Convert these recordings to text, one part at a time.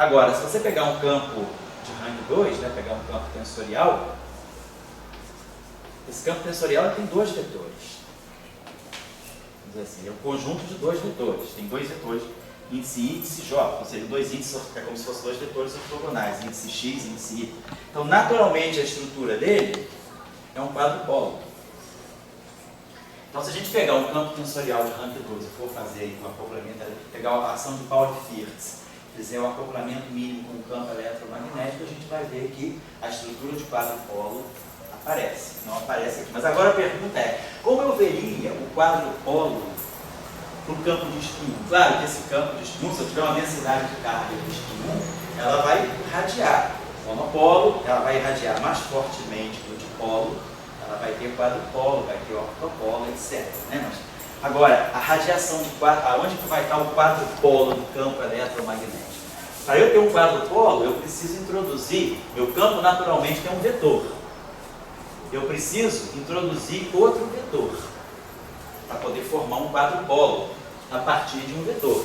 Agora, se você pegar um campo de rank 2, né, pegar um campo tensorial, esse campo tensorial tem dois vetores. Vamos dizer assim, é um conjunto de dois vetores. Tem dois vetores, índice I e índice J. Ou seja, dois índices é como se fossem dois vetores ortogonais, índice X e índice Y. Então, naturalmente, a estrutura dele é um quadro polo. Então, se a gente pegar um campo tensorial de rank 2 e for fazer um acoplamento, pegar a ação de Pauli-Fierz, fizer um acoplamento mínimo com o campo eletromagnético, a gente vai ver que a estrutura de quadro polo aparece. Não aparece aqui. Mas agora a pergunta é, como eu veria o quadro polo para o campo de spin 1? Claro que esse campo de spin 1, se eu tiver uma densidade de carga de spin 1, ela vai irradiar. Monopolo, ela vai irradiar mais fortemente do dipolo, ela vai ter quadrupolo, vai ter octopolo, etc. Né? Mas, agora, a radiação de quadro, aonde que vai estar o quadrupolo do campo eletromagnético? Para eu ter um quadrupolo, eu preciso introduzir, meu campo naturalmente tem um vetor. Eu preciso introduzir outro vetor para poder formar um quadrupolo a partir de um vetor.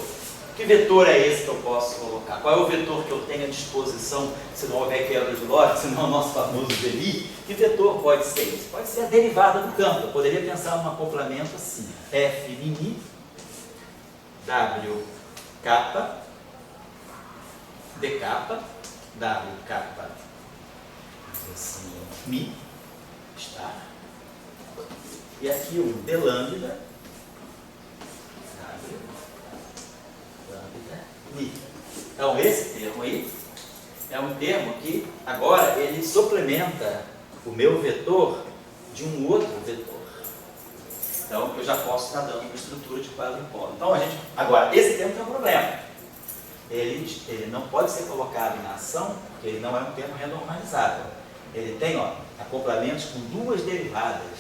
Que vetor é esse que eu posso colocar? Qual é o vetor que eu tenho à disposição se não houver quebra de Lorentz, se não é o nosso famoso Debye? Que vetor pode ser esse? Pode ser a derivada do campo. Eu poderia pensar num acoplamento assim: F mini, W kappa, D kappa, W kappa, assim, mi, está. E aqui um D lambda, W, lambda, mi. Então esse termo aí é um termo que agora ele suplementa o meu vetor de um outro vetor. Então eu já posso estar dando uma estrutura de quadrupolo. Então agora esse termo tem um problema. Ele não pode ser colocado em ação, porque ele não é um termo renormalizável. Ele tem acoplamentos com duas derivadas,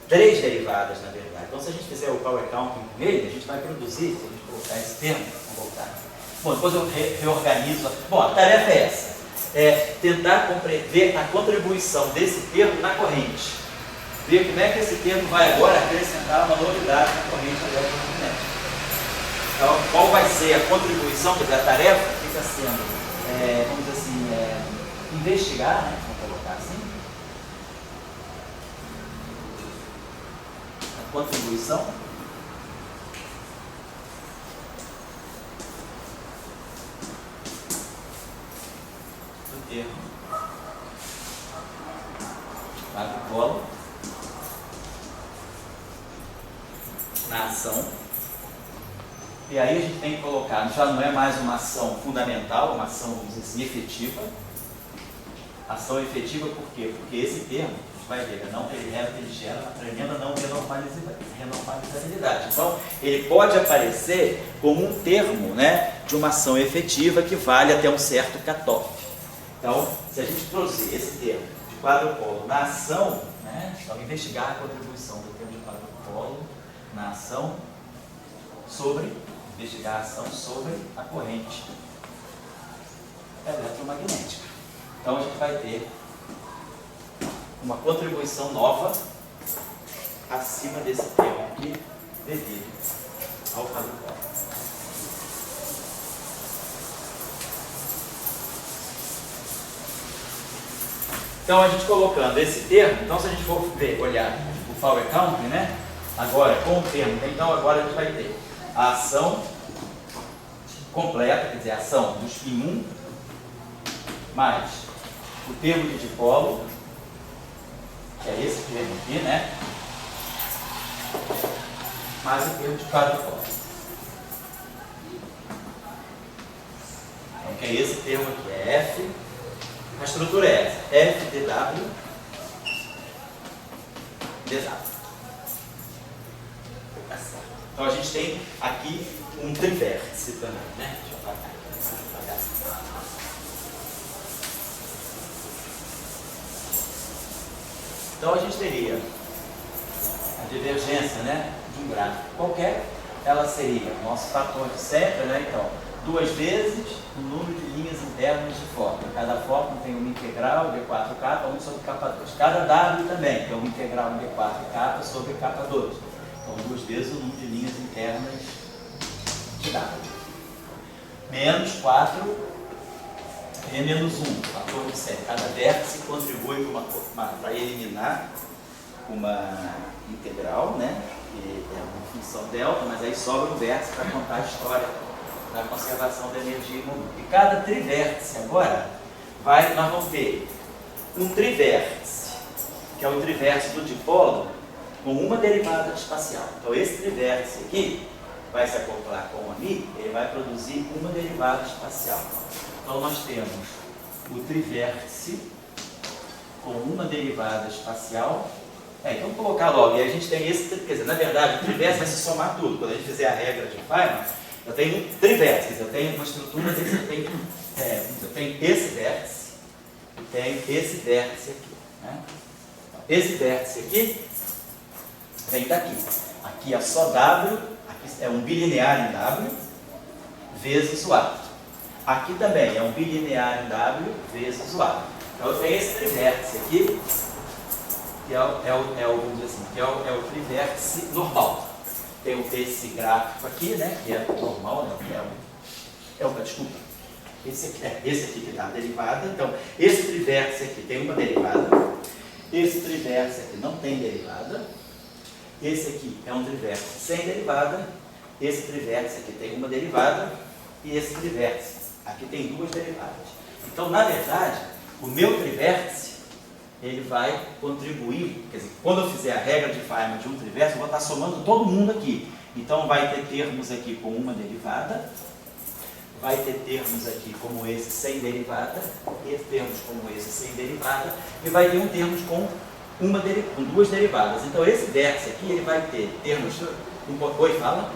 três derivadas na verdade. Então se a gente fizer o power counting com ele, a gente vai produzir, se a gente colocar esse termo, vamos voltar. Bom, depois eu reorganizo. Bom, a tarefa é essa, é tentar ver a contribuição desse termo na corrente. Ver como é que esse termo vai agora acrescentar uma novidade na corrente eletromagnética. Então, qual vai ser a contribuição da tarefa? Fica sendo, vamos dizer assim, investigar, né? Vamos colocar assim. A contribuição do termo quadrupolo na ação. E aí a gente tem que colocar, já não é mais uma ação fundamental, uma ação, vamos dizer assim, efetiva. Ação efetiva por quê? Porque esse termo, a gente vai ver, ele gera uma tremenda não renormalizabilidade. Então, ele pode aparecer como um termo, né, de uma ação efetiva que vale até um certo cutoff. Então, se a gente trouxer esse termo de quadrupolo na ação, né, então investigar a contribuição do termo de quadrupolo na ação investigar a ação sobre a corrente eletromagnética. Então a gente vai ter uma contribuição nova acima desse termo aqui, devido ao quadrupolo. Então a gente colocando esse termo, então se a gente for olhar o power counting, né? Agora com o termo, então agora a gente vai ter a ação completa, quer dizer, a ação do spin 1 mais o termo de dipolo, que é esse termo aqui, né? Mais o termo de quadrupolo. Então, que é esse termo aqui, é F. A estrutura é essa, F dW dW. Então a gente tem aqui um trivértice também, né? Deixa eu apagar. Então a gente teria a divergência, né, de um gráfico qualquer, ela seria o nosso fator de sempre, né? Então, 2 vezes o número de linhas internas de fórmula. Cada fórmula tem uma integral d4k, 1 sobre k2. Cada W também tem uma integral d4k sobre k2. Então, 2 vezes o número de linhas internas de W. Menos 4 E-1, fator de série. Cada vértice contribui para eliminar uma integral, né? Que é uma função delta, mas aí sobra um vértice para contar a história da conservação da energia em movimento. E cada trivértice agora, nós vamos ter um trivértice, que é o trivértice do dipolo, com uma derivada espacial. Então esse trivértice aqui vai se acoplar com o ami, ele vai produzir uma derivada espacial. Então nós temos o trivértice com uma derivada espacial. Então vamos colocar logo, e a gente tem esse, quer dizer, na verdade o trivértice vai se somar tudo. Quando a gente fizer a regra de Feynman, eu tenho trivértices, eu tenho uma estrutura, eu tenho esse vértice e tenho esse vértice aqui. Né? Esse vértice aqui vem daqui. Aqui é só W, aqui é um bilinear em W vezes o A. Aqui também é um bilinear em W vezes o A. Então eu tenho esse trivértice aqui, que vamos dizer assim, que é o trivértice normal. Tem esse gráfico aqui, né, que é normal, né, desculpa, esse aqui que dá a derivada. Então, esse trivértice aqui tem uma derivada, esse trivértice aqui não tem derivada, esse aqui é um trivértice sem derivada, esse trivértice aqui tem uma derivada, e esse trivértice aqui tem duas derivadas. Então, na verdade, o meu trivértice, ele vai contribuir, quer dizer, quando eu fizer a regra de Feynman de um trivértice, eu vou estar somando todo mundo aqui. Então vai ter termos aqui com uma derivada, vai ter termos aqui como esse sem derivada, e termos como esse sem derivada, e vai ter um termos com duas derivadas. Então esse vértice aqui, ele vai ter termos... Oi, fala?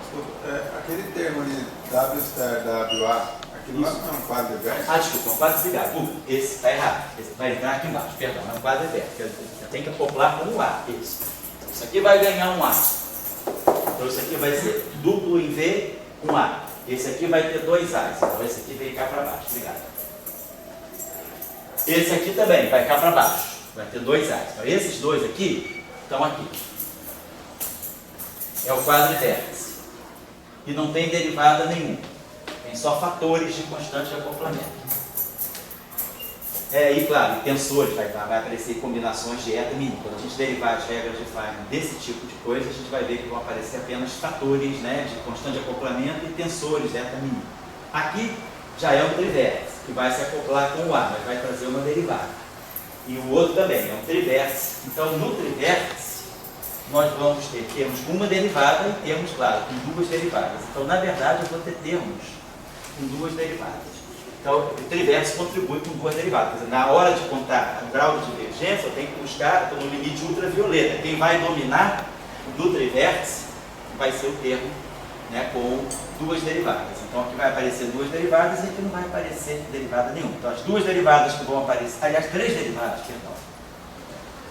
Aquele termo ali, W star, WA, aquilo lá não é um quadro de vértice? Desculpa, é um quadro de vértice. Esse está errado. Esse vai entrar aqui embaixo, perdão, é um quadro de vértice. Eu tenho que acoplar com um A. Isso aqui vai ganhar um A. Então isso aqui vai ser duplo em V, um A. Esse aqui vai ter dois A's. Então esse aqui vem cá para baixo. Obrigado. Esse aqui também vai cá para baixo. Vai ter dois A's. Então esses dois aqui estão aqui. É o quadro de vértice. E não tem derivada nenhuma. Tem só fatores de constante de acoplamento. E claro, tensores, vai aparecer combinações de eta e mínima. Quando a gente derivar as regras de Feynman desse tipo de coisa, a gente vai ver que vão aparecer apenas fatores, né, de constante de acoplamento e tensores de eta e mínima. Aqui já é um trivértice, que vai se acoplar com o A, mas vai trazer uma derivada. E o outro também é um trivértice. Então, no trivértice, nós vamos ter termos com uma derivada e termos, claro, com duas derivadas. Então, na verdade, eu vou ter termos com duas derivadas. Então, o trivértice contribui com duas derivadas. Quer dizer, na hora de contar o grau de divergência, eu tenho que buscar no limite ultravioleta. Quem vai dominar do trivértice vai ser o termo, né, com duas derivadas. Então, aqui vai aparecer duas derivadas e aqui não vai aparecer derivada nenhuma. Então, as duas derivadas que vão aparecer, aliás, três derivadas, perdão.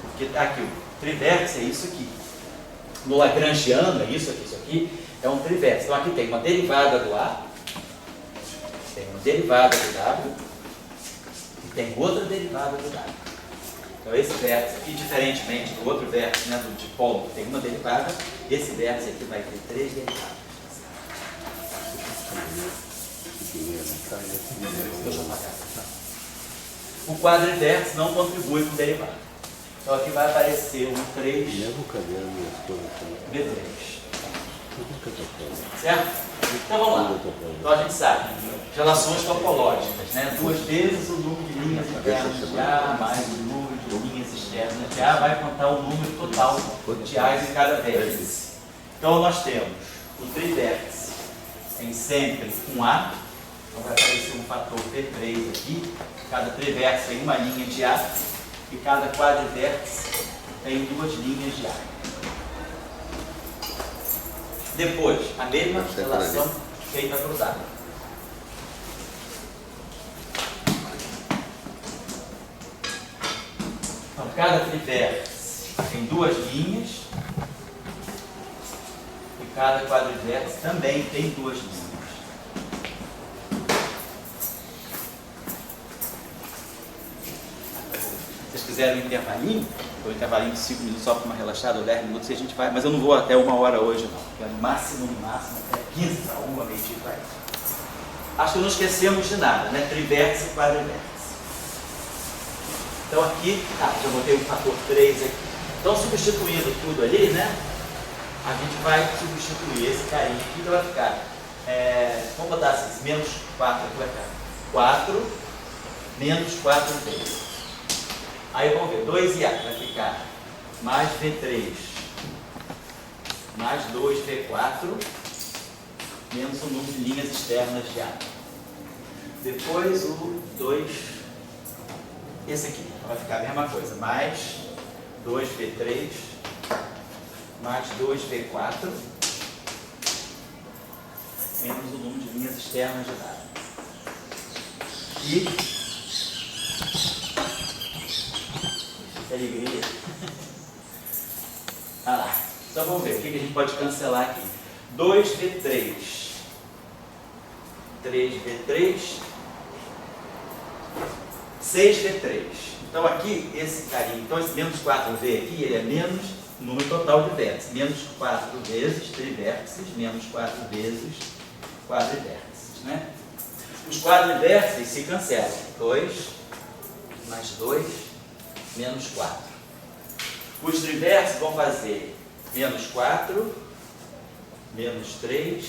Porque aqui o trivértice é isso aqui. No lagrangiano é isso aqui é um trivértice. Então, aqui tem uma derivada do A, tem uma derivada do W e tem outra derivada do W. Então esse vértice aqui, diferentemente do outro vértice, né, do dipolo, que tem uma derivada, esse vértice aqui vai ter três derivadas. Deixa eu apagar. O quadrivértice não contribui com derivada. Então aqui vai aparecer um 3 B3. Certo? Então vamos lá. Então a gente sabe, relações topológicas, né? Duas vezes o número de linhas internas de A mais o número de linhas externas de A vai contar o número total de A's em cada vértice. Então nós temos o trivértice em sempre um A, então vai aparecer um fator P3 aqui, cada trivértice tem uma linha de A e cada quadrivértice tem duas linhas de A. Depois, a mesma relação feita para o W. Então, cada trivértice tem duas linhas e cada quadrivértice também tem duas linhas. Se vocês quiserem um intervalinho, um intervalinho de 5 minutos só para uma relaxada, ou 10 minutos, e a gente vai, mas eu não vou até 1 hora hoje não, no máximo até 15 para 1, meio-dia. Acho que não esquecemos de nada, né? Trivértice e quadrivértice. Então aqui, já botei o fator 3 aqui. Então substituindo tudo ali, né? A gente vai substituir esse carinha aqui, que vai ficar, vamos botar assim, menos 4 aqui vai ficar 4 menos 4 vezes. Aí vamos ver, 2A vai ficar mais V3 mais 2V4 menos o número de linhas externas de A. Depois o 2, esse aqui vai ficar a mesma coisa, mais 2V3 mais 2V4 menos o número de linhas externas de dado. E que alegria. Ah lá. Então vamos ver o que a gente pode cancelar aqui. 2V3 3V3 6V3. Então aqui, esse carinha, então esse menos 4V aqui, ele é menos o número total de vértices. Menos 4 vezes trivértices, menos 4 vezes quadrivértices, né? Os quadrivértices se cancelam. 2 mais 2 menos 4. Os trivértices vão fazer menos 4, menos 3,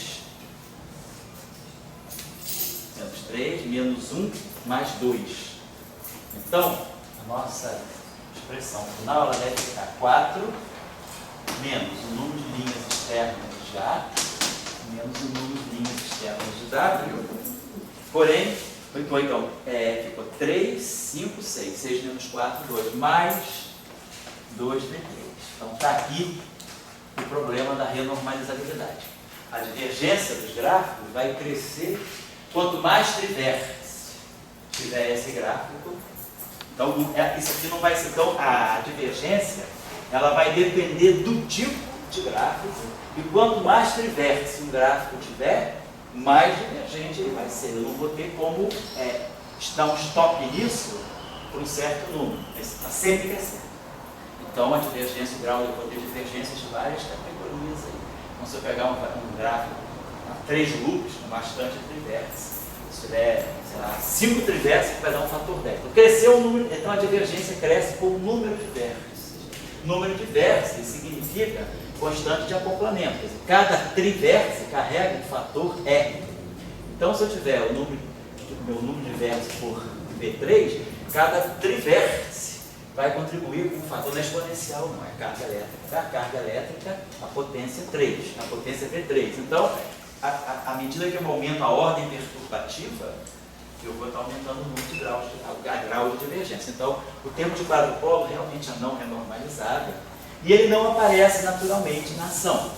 menos 1, mais 2. Então, a nossa expressão final ela deve ficar 4 menos o número de linhas externas de A, menos o número de linhas externas de W. Porém, então, ficou 3, 5, 6. 6 menos 4, 2. Mais 2V3. Então, está aqui o problema da renormalizabilidade. A divergência dos gráficos vai crescer quanto mais trivértices tiver esse gráfico. Então, isso aqui não vai ser. Então, a divergência ela vai depender do tipo de gráfico. E quanto mais trivértices um gráfico tiver, mais divergente ele vai ser. Eu não vou ter como dar um stop nisso por um certo número. Está sempre crescendo. Então, a divergência, o grau de poder de divergência de várias categorias aí. Então, se eu pegar um gráfico a 3 loops, com bastante trivértices, se tiver, sei lá, 5 trivértices, vai dar um fator 10. Então, cresceu o número, então a divergência cresce por número de vértices. Número de vértices significa constante de acoplamento. Quer dizer, cada trivértice carrega um fator R. Então, se eu tiver meu número de vértices por V3, cada trivértice vai contribuir com um fator não exponencial, não é carga elétrica. A carga elétrica, a potência 3, a potência V3. Então, à medida que eu aumento a ordem perturbativa, eu vou estar aumentando o número de graus, grau de divergência. Então, o termo de quadrupolo realmente é não renormalizável e ele não aparece naturalmente na ação.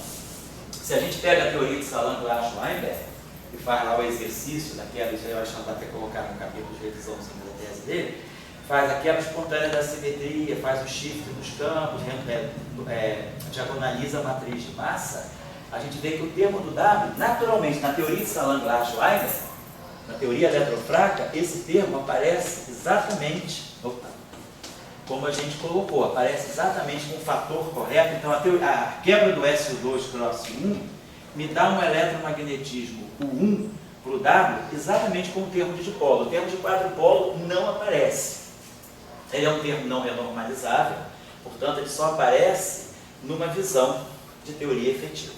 Se a gente pega a teoria de Salant-Weinberg e faz lá o exercício da quebra, isso aí eu acho que dá até colocar no capítulo de revisão da tese dele, faz a quebra espontânea da simetria, faz o shift dos campos, diagonaliza a matriz de massa, a gente vê que o termo do W, naturalmente, na teoria de Salant-Weinberg, na teoria eletrofraca, esse termo aparece exatamente, como a gente colocou, aparece exatamente com o fator correto. Então, a quebra do SO2 cross 1 me dá um eletromagnetismo U1 para o W exatamente como o termo de dipolo. O termo de quadrupolo não aparece. Ele é um termo não renormalizável, portanto, ele só aparece numa visão de teoria efetiva.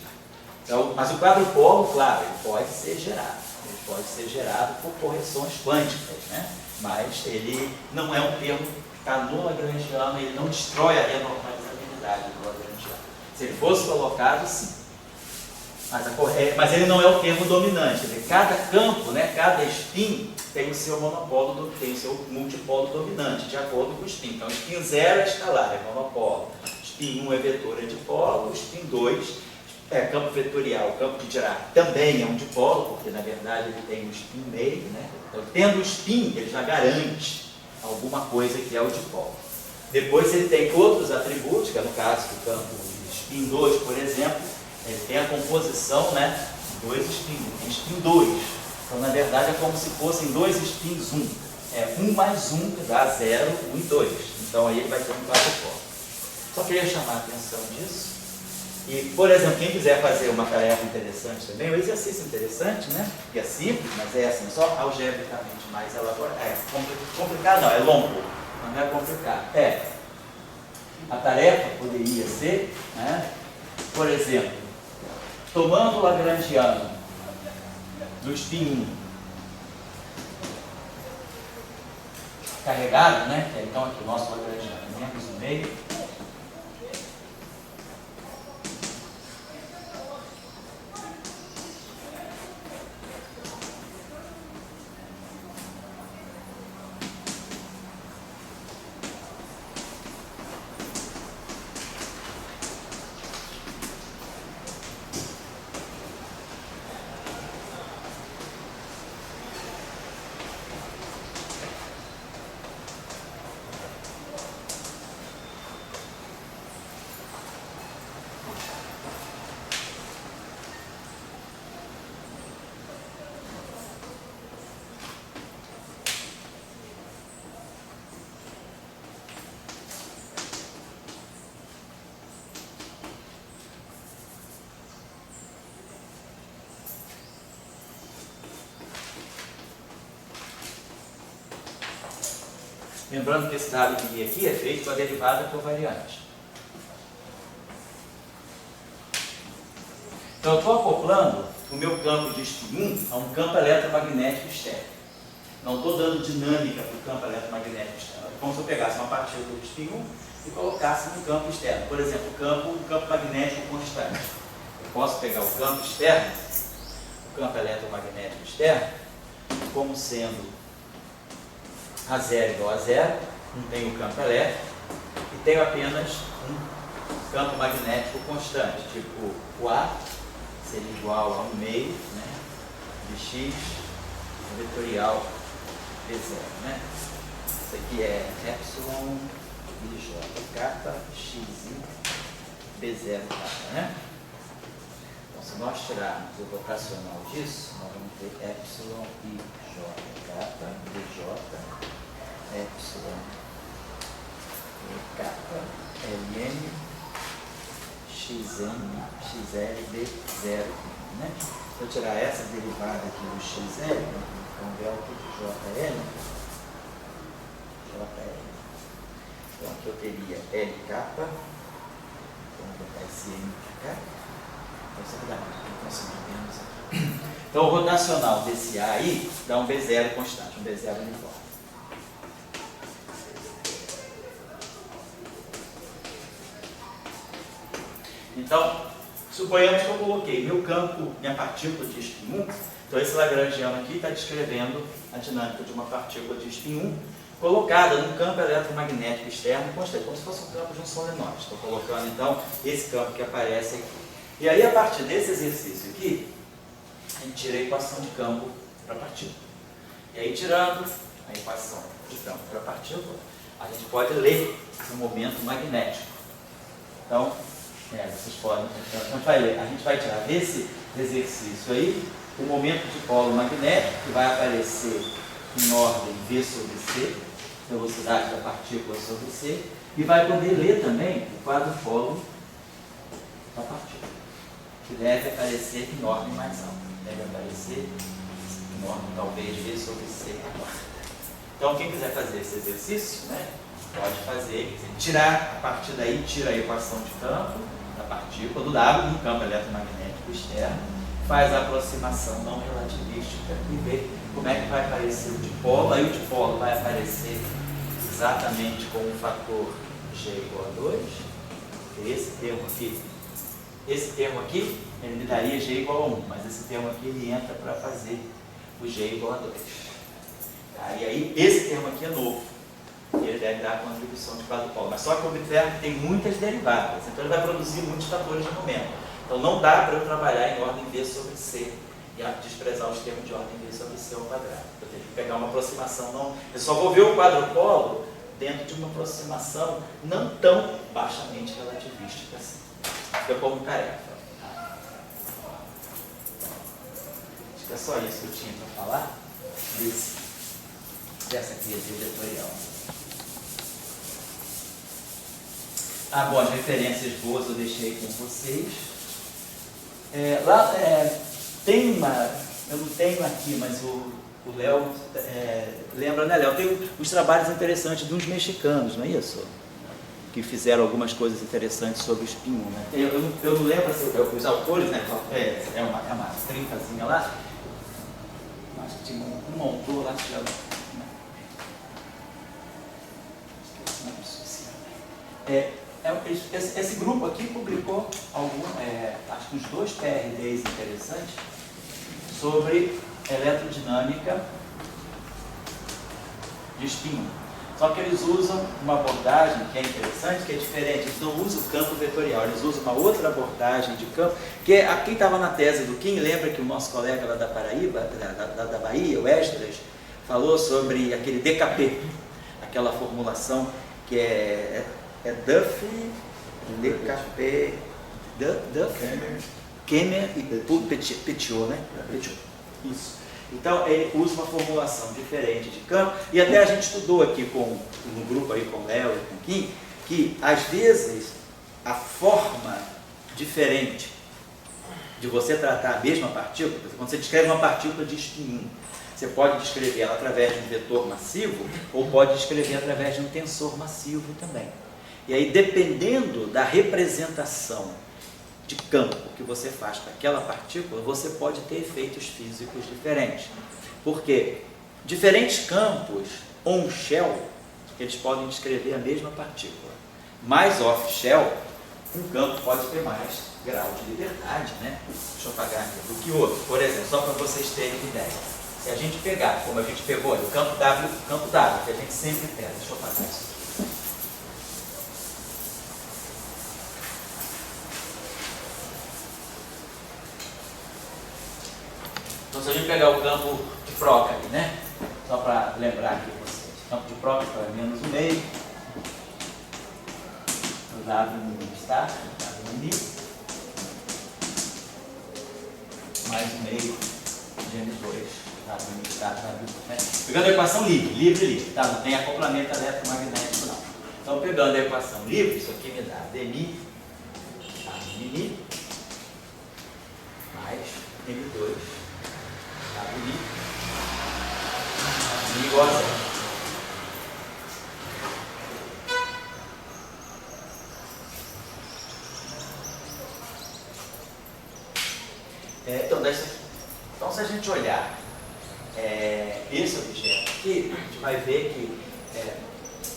Então, mas o quadrupolo, claro, ele pode ser gerado. Ele pode ser gerado por correções quânticas, né? Mas ele não é um termo que está no lagrangiano, ele não destrói a renormalizabilidade do lagrangiano. Se ele fosse colocado, sim. Mas ele não é o termo dominante. Cada campo, né, cada spin tem o seu monopolo, tem o seu multipolo dominante, de acordo com o spin. Então, o spin 0 é escalar, é monopolo. Spin 1 é vetor, é dipolo. Spin 2 é campo vetorial. O campo de Dirac também é um dipolo, porque na verdade ele tem um spin meio, né? Então, tendo o spin, ele já garante alguma coisa que é o dipolo. Depois ele tem outros atributos, que é no caso do campo de spin 2, por exemplo, ele tem a composição, né, de 2 spins, tem spin 2. Então, na verdade, é como se fossem 2 spins 1. É 1 mais 1 que dá 0, 1 e 2. Então, aí ele vai ter um quadrupolo. Só queria chamar a atenção disso. E, por exemplo, quem quiser fazer uma tarefa interessante também, um exercício interessante, né? Que é simples, mas é assim, só algebricamente mais elaborado. É complicado não, é longo. Mas não é complicado. A tarefa poderia ser, né, por exemplo, tomando o lagrangiano do spin 1 carregado, né, que é então aqui o nosso lagrangiano, menos no meio. Lembrando que esse dado que aqui é feito com a derivada covariante. Então, eu estou acoplando o meu campo de spin 1 a um campo eletromagnético externo. Não estou dando dinâmica para o campo eletromagnético externo. É como se eu pegasse uma partícula de spin 1 e colocasse no campo externo. Por exemplo, um campo magnético constante. Eu posso pegar o campo externo, o campo eletromagnético externo, como sendo A0 igual a 0, não tenho campo elétrico, e tenho apenas um campo magnético constante, tipo o A seria igual a 1 meio, né, de x vetorial B0, né? Isso aqui é epsilon IJ kappa x B0 kappa, né? Então, se nós tirarmos o rotacional disso, nós vamos ter epsilon IJ kappa BJ epsilon kappa ln xn xl b0, né? Se eu tirar essa derivada aqui do xl, então delta de jl, então aqui eu teria l kappa, então vou botar esse n de cá, então isso dá para conseguir menos aqui. Então o rotacional desse A aí dá um B0 constante, um B0 uniforme. Então, suponhamos que eu coloquei meu campo, minha partícula de spin 1, então esse lagrangiano aqui está descrevendo a dinâmica de uma partícula de spin 1 colocada num campo eletromagnético externo constante, como se fosse um campo de um solenoide. Estou colocando então esse campo que aparece aqui. E aí, a partir desse exercício aqui, a gente tira a equação de campo para a partícula. E aí, tirando a equação de campo para a partícula, a gente pode ler o momento magnético. Então, vocês podem, a gente vai tirar desse exercício aí o momento de polo magnético, que vai aparecer em ordem V sobre C, velocidade da partícula sobre C, e vai poder ler também o quadrupolo da partícula, que deve aparecer em ordem mais alta, deve aparecer em ordem talvez V sobre C agora. Então, quem quiser fazer esse exercício, né, pode fazer, tirar, a partir daí, tira a equação de campo da partícula, do W, no campo eletromagnético externo, faz a aproximação não relativística e vê como é que vai aparecer o dipolo. Aí o dipolo vai aparecer exatamente com o fator G igual a 2, que é esse termo aqui. Esse termo aqui, ele me daria G igual a 1, mas esse termo aqui ele entra para fazer o G igual a 2. E aí esse termo aqui é novo. E ele deve dar a contribuição de quadrupolo. Mas só que o observe tem muitas derivadas, então ele vai produzir muitos fatores de momento. Então não dá para eu trabalhar em ordem V sobre C e desprezar os termos de ordem V sobre C ao quadrado. Eu tenho que pegar uma aproximação, não, eu só vou ver o quadrupolo dentro de uma aproximação não tão baixamente relativística assim. Fica como tarefa. Acho que é só isso que eu tinha para falar dessa crise vetorial. Bom, as referências boas eu deixei com vocês. Tem uma, eu não tenho aqui, mas O Léo, lembra, né, Léo? Tem uns trabalhos interessantes de uns mexicanos, não é isso? Que fizeram algumas coisas interessantes sobre o espinho, né? Eu não lembro se os autores, né? É uma trincazinha lá. Acho que tinha um autor lá que chama. Esse grupo aqui publicou acho que uns 2 PhDs interessantes sobre eletrodinâmica de espinho. Só que eles usam uma abordagem que é interessante, que é diferente. Eles não usam o campo vetorial, eles usam uma outra abordagem de campo, que quem estava na tese do Kim, lembra que o nosso colega lá da Paraíba, da Bahia, o Esdras, falou sobre aquele DKP, aquela formulação que é Duff, DKP, Kemmer e Petiot, né? Petiot. Isso. Então, ele usa uma formulação diferente de campo, e até a gente estudou aqui no grupo aí com o Léo e com o Kim, que às vezes a forma diferente de você tratar a mesma partícula, quando você descreve uma partícula de espinho, você pode descrever ela através de um vetor massivo, ou pode descrever através de um tensor massivo também. E aí, dependendo da representação de campo que você faz para aquela partícula, você pode ter efeitos físicos diferentes. Porque diferentes campos on-shell, eles podem descrever a mesma partícula. Mais off-shell, um campo pode ter mais grau de liberdade, né? Deixa eu apagar aqui, do que outro. Por exemplo, só para vocês terem ideia. Se a gente pegar, como a gente pegou ali, o campo W, que a gente sempre pega. Deixa eu apagar isso. Então, se a gente pegar o campo de Proca ali, né? Só para lembrar aqui vocês. O campo de Proca é menos 1,5. O W no está, W no Mi. Mais 1,5 GN2. W no está, W, né? Pegando a equação livre, tá? Não tem acoplamento eletromagnético, não. Então, pegando a equação livre, isso aqui me dá dmi, W Mi, mais M2. Mi igual a 0. Então, se a gente olhar esse objeto aqui, a gente vai ver que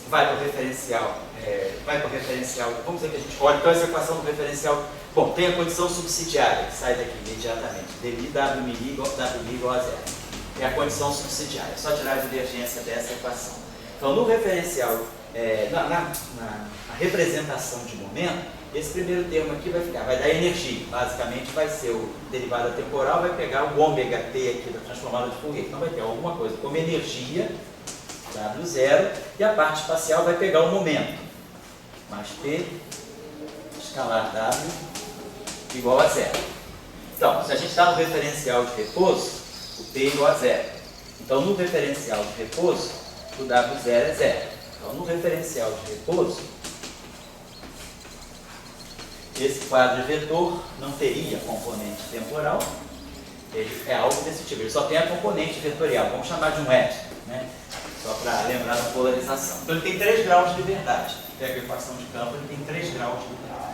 vai para o referencial, vamos dizer que a gente olha, então essa equação do referencial, bom, tem a condição subsidiária, que sai daqui imediatamente, dmi W igual a 0. É a condição subsidiária, é só tirar a divergência dessa equação. Então, no referencial, na representação de momento, esse primeiro termo aqui vai dar energia, basicamente vai ser o derivada temporal, vai pegar o ômega t aqui da transformada de Fourier, então vai ter alguma coisa como energia, W0, e a parte espacial vai pegar o momento, mais P, escalar W, igual a 0. Então, se a gente está no referencial de repouso, o P é igual a 0. Então, no referencial de repouso, o W0 é 0. Então, no referencial de repouso, esse quadro vetor não teria componente temporal, ele é algo desse tipo, ele só tem a componente vetorial, vamos chamar de um edge, né? Só para lembrar da polarização. Então, ele tem 3 graus de liberdade. Pega a equação de campo, ele tem 3 graus de liberdade.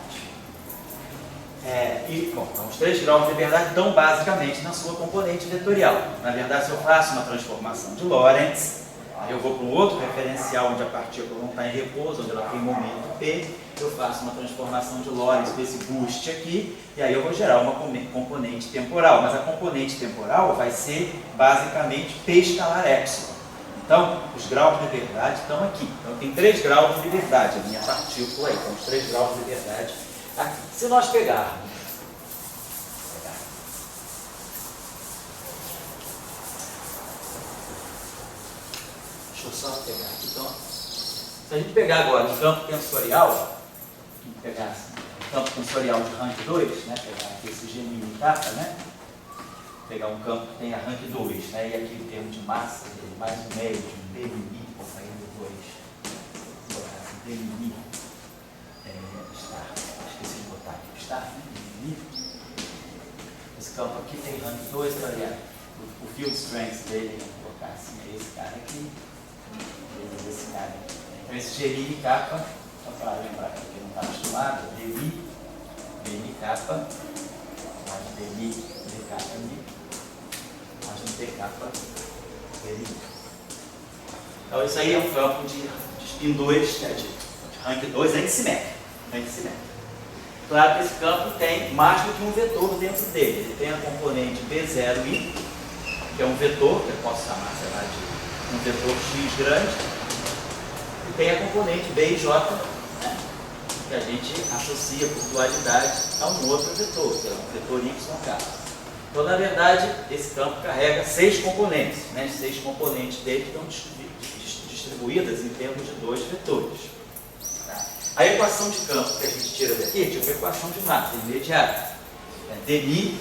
Então, os 3 graus de liberdade estão basicamente na sua componente vetorial. Na verdade, se eu faço uma transformação de Lorentz, aí eu vou para um outro referencial onde a partícula não está em repouso, onde ela tem momento P, eu faço uma transformação de Lorentz com esse boost aqui, e aí eu vou gerar uma componente temporal. Mas a componente temporal vai ser basicamente P escalar epsilon. Então, os graus de liberdade estão aqui. Então, tem 3 graus de liberdade, a minha partícula aí. Então, os 3 graus de liberdade aqui. Se nós pegarmos... Deixa eu só pegar aqui. Então, se a gente pegar agora o campo tensorial, pegar assim, o campo tensorial de rank 2, né? Pegar aqui esse G mini tapa, né? Pegar um campo que tem a rank 2, né? E aqui o termo de massa dele, mais um meio de um dmi, por sair do 2. Vou botar assim, dmi. Esqueci de botar aqui o star, né? Dmi. Esse campo aqui tem rank 2, olha, o field strength dele, vou assim, é esse cara aqui, esse cara aqui. Então esse GMI capa, só para lembrar que não está acostumado, DMI capa, mais DMI capa ali, mais um T capa, DMI. Então isso aí é um campo de spin 2, né, de rank 2 antissimétrico. Claro que esse campo tem mais do que um vetor dentro dele. Ele tem a componente B0i, que é um vetor, que eu posso chamar, sei lá, de um vetor X grande, e tem a componente B e J, né, que a gente associa por dualidade a um outro vetor, que é um vetor YK. Então, na verdade, esse campo carrega 6 componentes, né? 6 componentes dele estão distribuídas em termos de 2 vetores. A equação de campo que a gente tira daqui é uma equação de massa imediata. É dmi,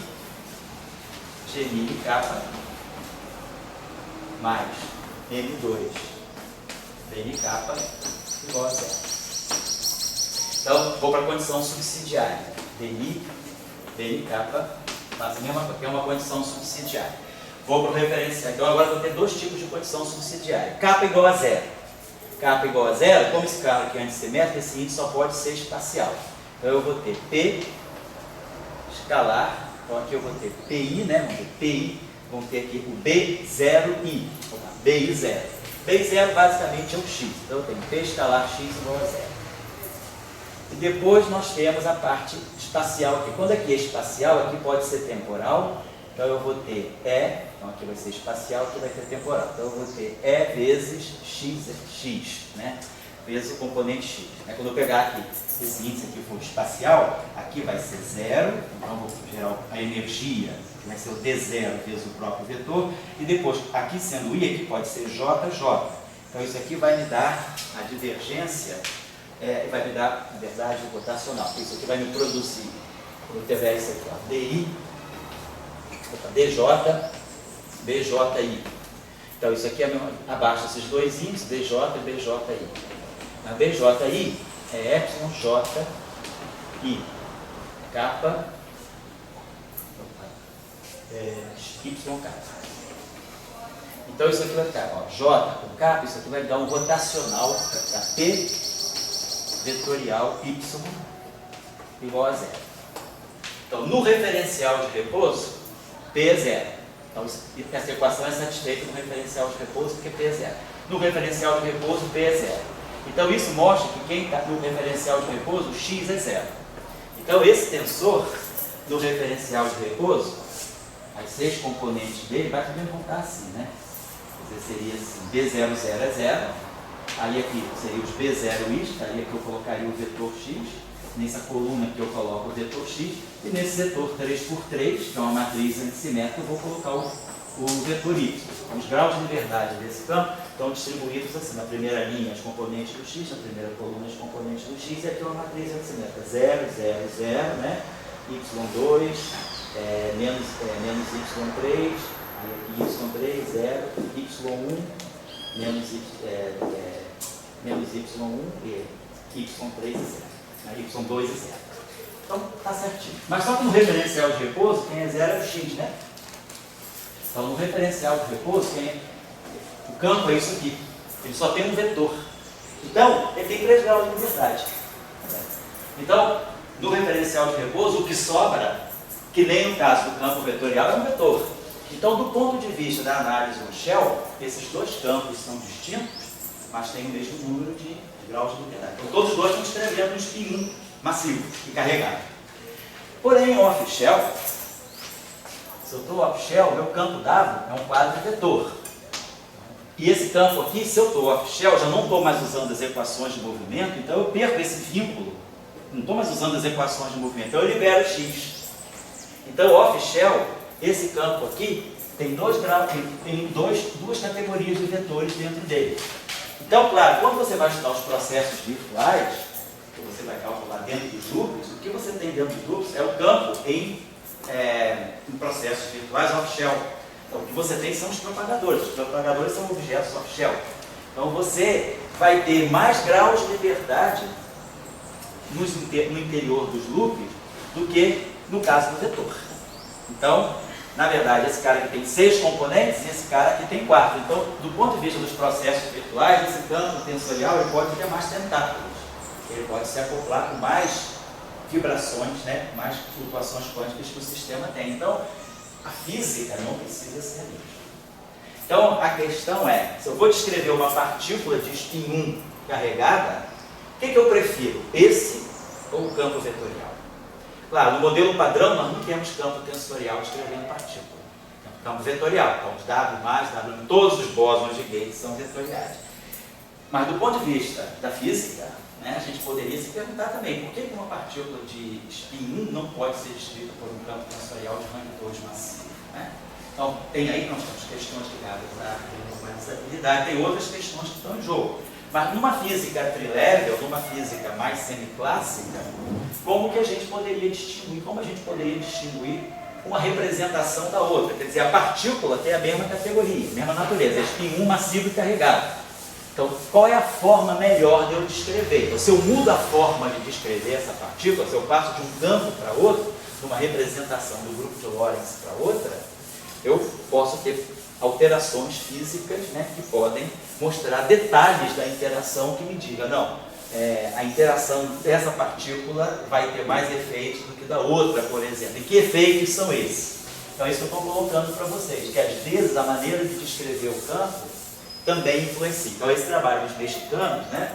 gmi capa, mais m2, dmi capa igual a 0. Então, vou para a condição subsidiária. dmi capa, faço a mesma coisa, que é uma condição subsidiária. Vou para o referencial. Então, agora vou ter 2 tipos de condição subsidiária. Capa igual a 0. Capa igual a 0, como esse carro aqui é antissimétrico, esse índice só pode ser espacial. Então eu vou ter P escalar, então aqui eu vou ter PI, né? Vamos ter PI, vamos ter aqui o B0I, BI0. BI0 basicamente é um X, então eu tenho P escalar X igual a 0. E depois nós temos a parte espacial aqui. Quando aqui é espacial, aqui pode ser temporal, então eu vou ter E, então aqui vai ser espacial, aqui vai ter temporal. Então eu vou ter E vezes X, né? Vezes o componente X. Quando eu pegar aqui, esse índice aqui for espacial, aqui vai ser 0, então eu vou gerar a energia, que vai ser o D0 vezes o próprio vetor, e depois, aqui sendo I, aqui pode ser J. Então isso aqui vai me dar a divergência, vai me dar, na verdade, o rotacional. Isso aqui vai me produzir, quando eu tiver isso aqui, ó, DI, DJ, BJI. Então isso aqui é abaixo desses 2 índices, DJ e BJI. A BJI é YJI, capa, YK. Então isso aqui vai ficar, ó, J com capa, isso aqui vai dar um rotacional para P vetorial Y igual a 0. Então no referencial de repouso, P é 0. Então, essa equação é satisfeita no referencial de repouso, porque P é 0. No referencial de repouso, P é 0. Então, isso mostra que quem está no referencial de repouso, X é 0. Então, esse tensor, no referencial de repouso, as 6 componentes dele, vai também voltar assim, né? Quer dizer, seria assim, B00 é 0. Aí aqui seria os B0is, aí aqui eu colocaria o vetor X. Nessa coluna que eu coloco o vetor X, e nesse setor 3x3, que é uma matriz antissimétrica, eu vou colocar o vetor Y. Então, os graus de liberdade desse campo estão distribuídos assim, na primeira linha as componentes do X, na primeira coluna as componentes do X, e aqui é uma matriz antissimétrica, 0, 0, 0, né? Y2, menos Y3, aí aqui Y3, 0, Y1, menos Y1 e Y3 e 0. Y2 e 0. Então, está certinho. Mas só que no referencial de repouso, quem é 0 é o X, né? Então, no referencial de repouso, o campo é isso aqui. Ele só tem um vetor. Então, ele tem 3 graus de liberdade. Então, no referencial de repouso, o que sobra, que nem no caso do campo vetorial, é um vetor. Então, do ponto de vista da análise do Shell, esses 2 campos são distintos, mas têm o mesmo número de graus de liberdade. Então, todos os 2 estão descrevendo um spin massivo e carregado. Porém, off-shell, se eu estou off-shell, meu campo dado é um quadro vetor. E esse campo aqui, se eu estou off-shell, já não estou mais usando as equações de movimento, então eu perco esse vínculo. Não estou mais usando as equações de movimento, então eu libero X. Então, off-shell, esse campo aqui tem 2 graus, tem duas categorias de vetores dentro dele. Então, claro, quando você vai estudar os processos virtuais, que você vai calcular dentro dos loops, o que você tem dentro dos loops é o campo em processos virtuais off-shell. Então, o que você tem são os propagadores. Os propagadores são objetos off-shell. Então, você vai ter mais graus de liberdade no interior dos loops do que no caso do vetor. Então, na verdade, esse cara que tem 6 componentes e esse cara que tem 4. Então, do ponto de vista dos processos virtuais, esse campo tensorial ele pode ter mais tentáculos. Ele pode se acoplar com mais vibrações, né? Mais flutuações quânticas que o sistema tem. Então, a física não precisa ser a mesma. Então, a questão é, se eu vou descrever uma partícula de spin 1 carregada, o que eu prefiro? Esse ou o campo vetorial? Claro, no modelo padrão, nós não temos campo tensorial descrevendo partícula. Campo vetorial, então os W+, W, todos os bósons de Gates são vetoriais. Mas do ponto de vista da física, né, a gente poderia se perguntar também, por que uma partícula de spin 1 não pode ser descrita por um campo tensorial de rank 2 massivo? Né? Então, tem aí, nós temos questões ligadas à normalizabilidade, tem outras questões que estão em jogo. Mas numa física trilevel, numa física mais semiclássica, como que a gente poderia distinguir? Como a gente poderia distinguir uma representação da outra? Quer dizer, a partícula tem a mesma categoria, a mesma natureza, é spin 1 massivo e carregado. Então, qual é a forma melhor de eu descrever? Então, se eu mudo a forma de descrever essa partícula, se eu passo de um campo para outro, de uma representação do grupo de Lorentz para outra, eu posso ter alterações físicas, né, que podem mostrar detalhes da interação que me diga, não, a interação dessa partícula vai ter mais efeitos do que da outra, por exemplo. E que efeitos são esses? Então, isso eu estou colocando para vocês, que às vezes a maneira de descrever o campo também influencia. Então, esse trabalho dos mexicanos, né,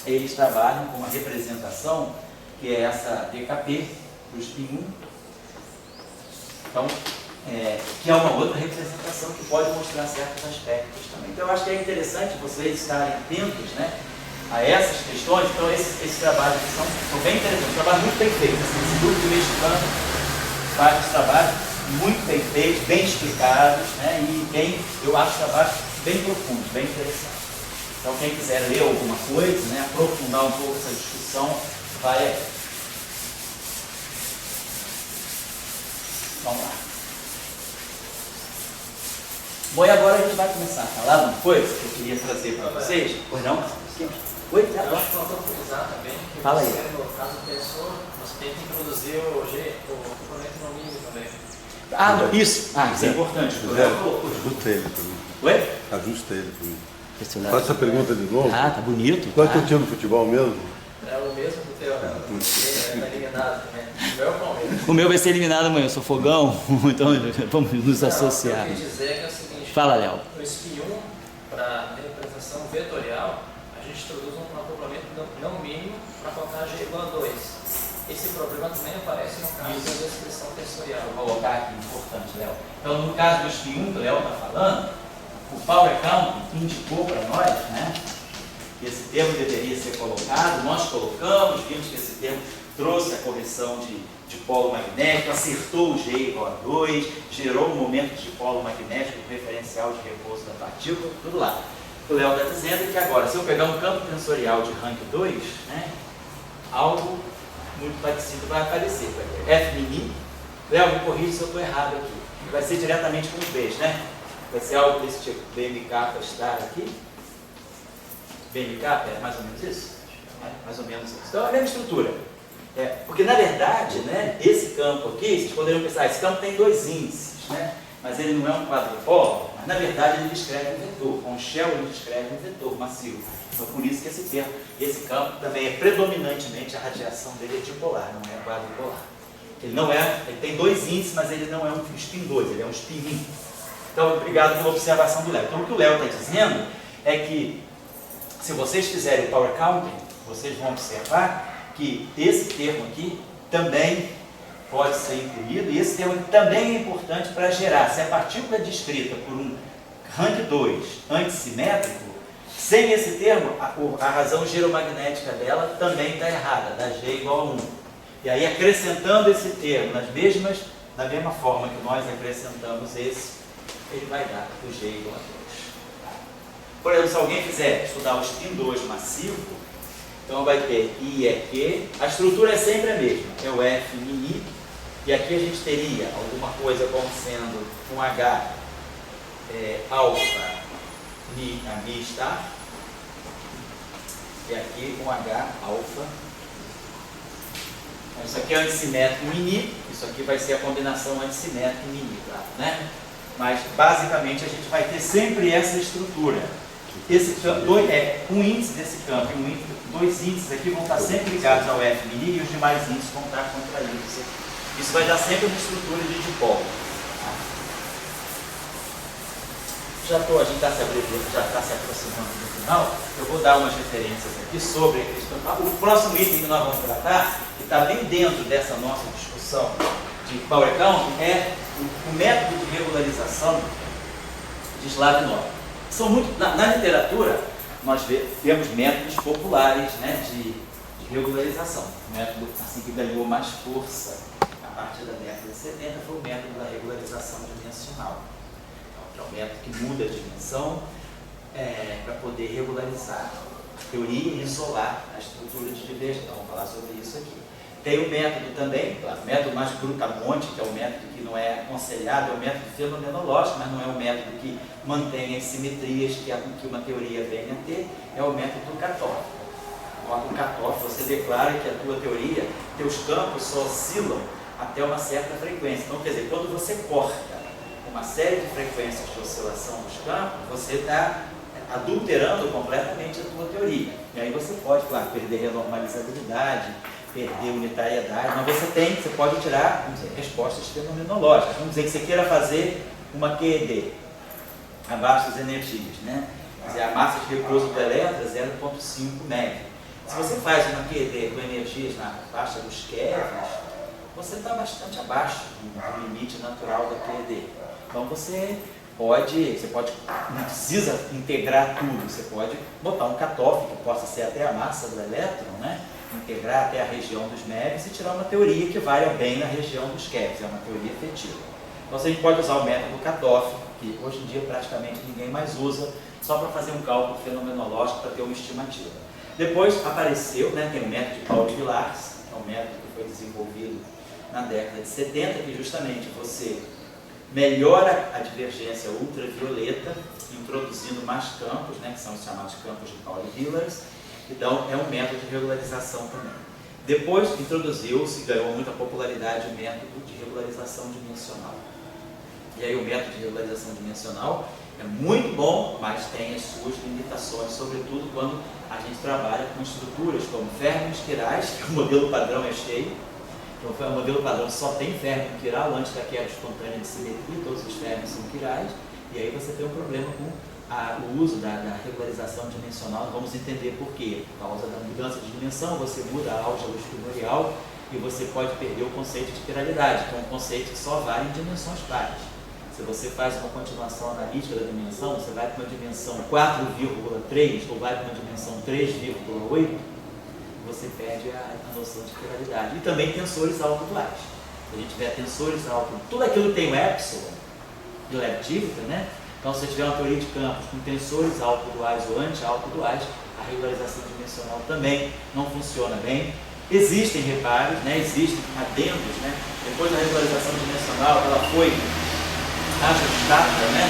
eles trabalham com uma representação que é essa DKP do spin 1. Então, que é uma outra representação que pode mostrar certos aspectos também. Então, eu acho que é interessante vocês estarem atentos, né, a essas questões. Então, esse trabalho são bem interessantes, um trabalho muito bem feito. Esse grupo de mexicano faz trabalhos muito bem feitos, bem explicados, né, e eu acho trabalhos bem profundos, bem interessantes. Então, quem quiser ler alguma coisa, né, aprofundar um pouco essa discussão, vai aí. Vamos lá. Bom, e agora a gente vai começar a falar uma coisa que eu queria trazer para vocês. Pois não? Oi, eu acho que faltou frisar também que fala aí. Você, no caso do tensor, você tem que introduzir o componente no mínimo também. Isso é importante. Ajusta ele para mim. Oi? Ajusta ele para mim. Faz essa pergunta de novo. Tá bonito. Qual é o teu time de futebol mesmo? É o mesmo do teu, tá eliminado também. O meu é o Palmeiras. O meu vai ser eliminado amanhã, eu sou fogão, então vamos nos associar. O que eu quis dizer é o seguinte: fala, Léo. No spin 1, para representação vetorial, a gente introduz um acoplamento não mínimo para colocar G igual a 2. Esse problema também aparece no caso da descrição tensorial. Vou colocar aqui, importante, Léo. Então, no caso do spin 1 que o Léo está falando, o Power Count indicou para nós, né, que esse termo deveria ser colocado, nós colocamos, vimos que esse termo trouxe a correção de polo magnético, acertou o G igual a 2, gerou um momento de polo magnético, referencial de repouso da partícula, tudo lá. O Léo está dizendo que agora, se eu pegar um campo tensorial de rank 2, né, algo muito parecido vai aparecer. Vai ter F mini. Léo, me corrija se eu estou errado aqui. Vai ser diretamente com os Bs, né? Vai ser algo desse tipo, BMK estar aqui. BMK é mais ou menos isso? É mais ou menos isso. Então, olha a estrutura. Porque, na verdade, né, esse campo aqui, vocês poderiam pensar, esse campo tem 2 índices, né? Mas ele não é um quadrupolo, mas, na verdade, ele descreve um vetor. Com o Shell, ele descreve um vetor massivo. Então, por isso que esse campo também é predominantemente, a radiação dele é dipolar, não é quadrupolar. Ele tem 2 índices, mas ele não é um spin 2, ele é um spin 1. Então, obrigado pela observação do Léo. Então, o que o Léo está dizendo é que, se vocês fizerem o power counting, vocês vão observar que esse termo aqui também pode ser incluído, e esse termo também é importante para gerar. Se a partícula é descrita por um rank 2 antissimétrico, sem esse termo, a razão geromagnética dela também está errada, dá G igual a 1. E aí, acrescentando esse termo da mesma forma que nós acrescentamos esse, ele vai dar o G igual a 2. Por exemplo, se alguém quiser estudar o spin 2 massivo, então vai ter I e Q, a estrutura é sempre a mesma, é o F e I, e aqui a gente teria alguma coisa como sendo um H alfa, Mi, a Mi está, e aqui um H alfa, Isso aqui é antissimétrico mini, isso aqui vai ser a combinação antissimétrico mini, claro, né? Mas basicamente a gente vai ter sempre essa estrutura. Esse campo, um índice desse campo e dois índices aqui vão estar sempre ligados ao F mini e os demais índices vão estar contraídos. Isso vai dar sempre uma estrutura de dipolo. A gente está se aproximando do final, eu vou dar umas referências aqui sobre a questão. O próximo item que nós vamos tratar, que está bem dentro dessa nossa discussão de Power Count, é o método de regularização de Slavnov. São muito, na literatura, nós temos métodos populares, né, de regularização. O método assim, que ganhou mais força a partir da década de 70 foi o método da regularização dimensional. Que é um método que muda a dimensão para poder regularizar a teoria e isolar a estrutura de divergência. Vamos falar sobre isso aqui. Tem o método também, o método mais brutamonte, que é o método que não é aconselhado, é o método fenomenológico, mas não é o método que mantém as simetrias que uma teoria venha a ter, é o método do Katov. O Katov, você declara que a tua teoria, teus campos só oscilam até uma certa frequência. Então, quer dizer, quando você corta uma série de frequências de oscilação dos campos, você está adulterando completamente a tua teoria. E aí você pode, claro, perder renormalizabilidade, perder unitariedade, mas você pode tirar, vamos dizer, respostas fenomenológicas. Vamos dizer que você queira fazer uma QED abaixo das energias, né? Quer dizer, a massa de repouso do elétron é 0,5 MeV. Se você faz uma QED com energias na faixa dos keVs, você está bastante abaixo do limite natural da QED. Então você pode, não precisa integrar tudo, você pode botar um cutoff que possa ser até a massa do elétron, né? Integrar até a região dos MEVs e tirar uma teoria que varia bem na região dos keVs, é uma teoria efetiva. Então a gente pode usar o método cutoff, que hoje em dia praticamente ninguém mais usa, só para fazer um cálculo fenomenológico para ter uma estimativa. Depois apareceu, né, tem o método de Pauli-Villars, que é um método que foi desenvolvido na década de 70, que justamente você melhora a divergência ultravioleta, introduzindo mais campos, né, que são os chamados campos de Pauli-Villars. Então, é um método de regularização também. Depois, introduziu-se, ganhou muita popularidade, o método de regularização dimensional. E aí, o método de regularização dimensional é muito bom, mas tem as suas limitações, sobretudo quando a gente trabalha com estruturas como férmions quirais, que o modelo padrão é cheio. Então, o modelo padrão só tem férmion quiral, antes da quebra espontânea de simetria, todos os férmions são quirais, e aí você tem um problema com o uso da regularização dimensional. Vamos entender por quê. Por causa da mudança de dimensão, você muda a álgebra primordial e você pode perder o conceito de quiralidade, que é um conceito que só vale em dimensões pares. Se você faz uma continuação analítica da dimensão, você vai para uma dimensão 4,3 ou vai para uma dimensão 3,8, você perde a noção de quiralidade. E também tensores autoduais. Se a gente tiver tensores autoduais, tudo aquilo que tem o epsilon do Leibniz, né? Então, se você tiver uma teoria de campos com tensores autoduais ou anti-autoduais, a regularização dimensional também não funciona bem. Existem reparos, né? Existem adendos, né? Depois da regularização dimensional, ela foi ajustada, né?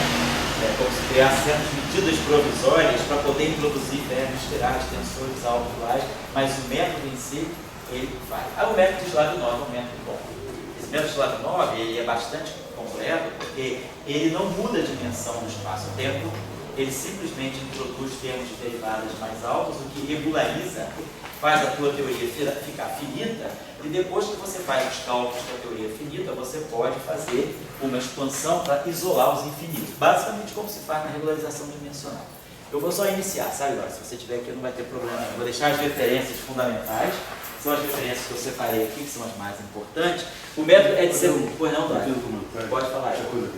Como se criar certas medidas provisórias para poder introduzir férmions quirais, tensores autoduais, mas o método em si, ele vai. O método de Slavnov é um método bom. Esse método de Slavnov, ele é bastante completo, porque ele não muda a dimensão do espaço-tempo, ele simplesmente introduz termos de derivadas mais altos, o que regulariza, faz a tua teoria ficar finita, e depois que você faz os cálculos da teoria finita, você pode fazer uma expansão para isolar os infinitos, basicamente como se faz na regularização dimensional. Eu vou só iniciar, sabe, Laura? Se você tiver aqui não vai ter problema, eu vou deixar as referências fundamentais, são as referências que eu separei aqui, que são as mais importantes. O método é de ser... Pois não, Dória? Pode falar. Essa coisa aqui,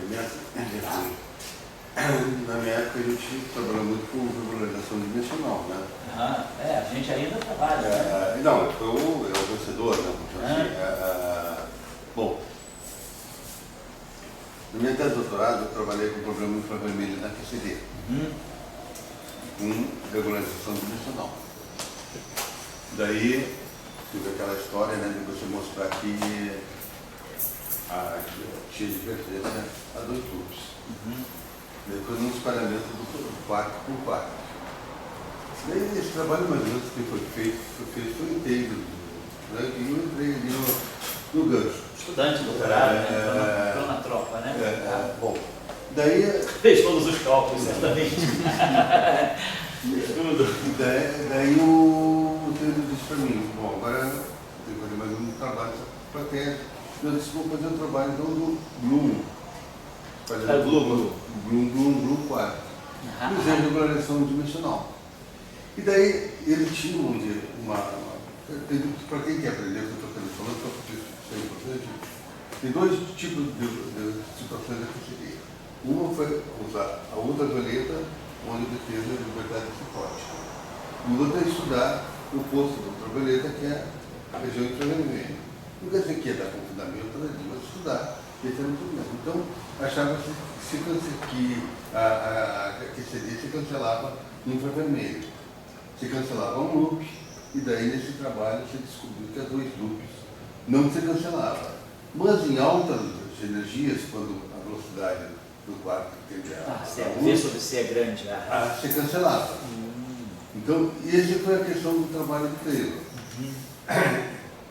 na minha época a gente trabalhou muito com regularização dimensional, né? A gente ainda trabalha, né? Não, eu o vencedor, né? Bom, na minha tese de doutorado eu trabalhei com o problema infravermelho da QCD, com regularização dimensional. Daí tive aquela história, né, de você mostrar que tinha divergência a dois grupos. Depois um espalhamento do quarto por quarto. Esse trabalho mais ou menos que foi feito inteiro né? E eu entrei ali no gancho. Estudante, doutorado, né? Entrou na tropa, né? Bom, daí... Fez todos os cálculos, certamente. Daí o Pedro disse para mim, bom, agora eu tenho que fazer mais um trabalho para tese. Eu disse, vou fazer um trabalho então do Bloom. Bloom 4. Fiz a regularização dimensional. E daí ele tinha para quem quer aprender o que eu estou falando, só porque isso é importante, tem dois tipos de situações da QCD. Uma foi usar a ultravioleta, onde defesa a liberdade psicótica. E outra é estudar o oposto da ultravioleta, que é a região infravermelha. Não quer dizer que é dar confinamento, mas estudar esse era um problema. Então, achava-se que a QCD se cancelava no infravermelho. Se cancelava um loop, e daí nesse trabalho se descobriu que as dois loops não se cancelavam. Mas em altas energias, quando a velocidade do quarto tende a V sobre C é grande. se cancelava. Então, essa foi a questão do trabalho do Taylor.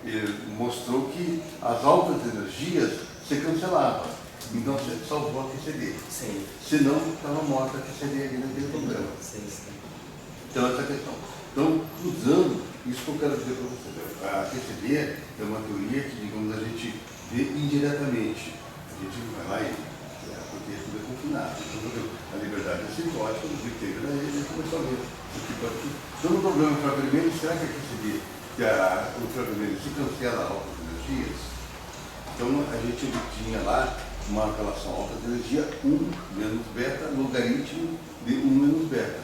Ele mostrou que as altas energias se cancelavam. Então, você salvou a QCD. Senão, estava morta a QCD ali naquele problema. Então, essa questão. Então, usando isso que eu quero dizer para você. A QCD é uma teoria que, digamos, a gente vê indiretamente. A gente vai lá e porque tudo é confinado. Então, a liberdade é psicótica, o que teve daí, a gente começou a ver. Então, no problema infravermelho, será que a QCD, que o infravermelho se cancela altas energias? Então, a gente tinha lá uma relação alta de energia 1 menos beta, logaritmo de 1 menos beta.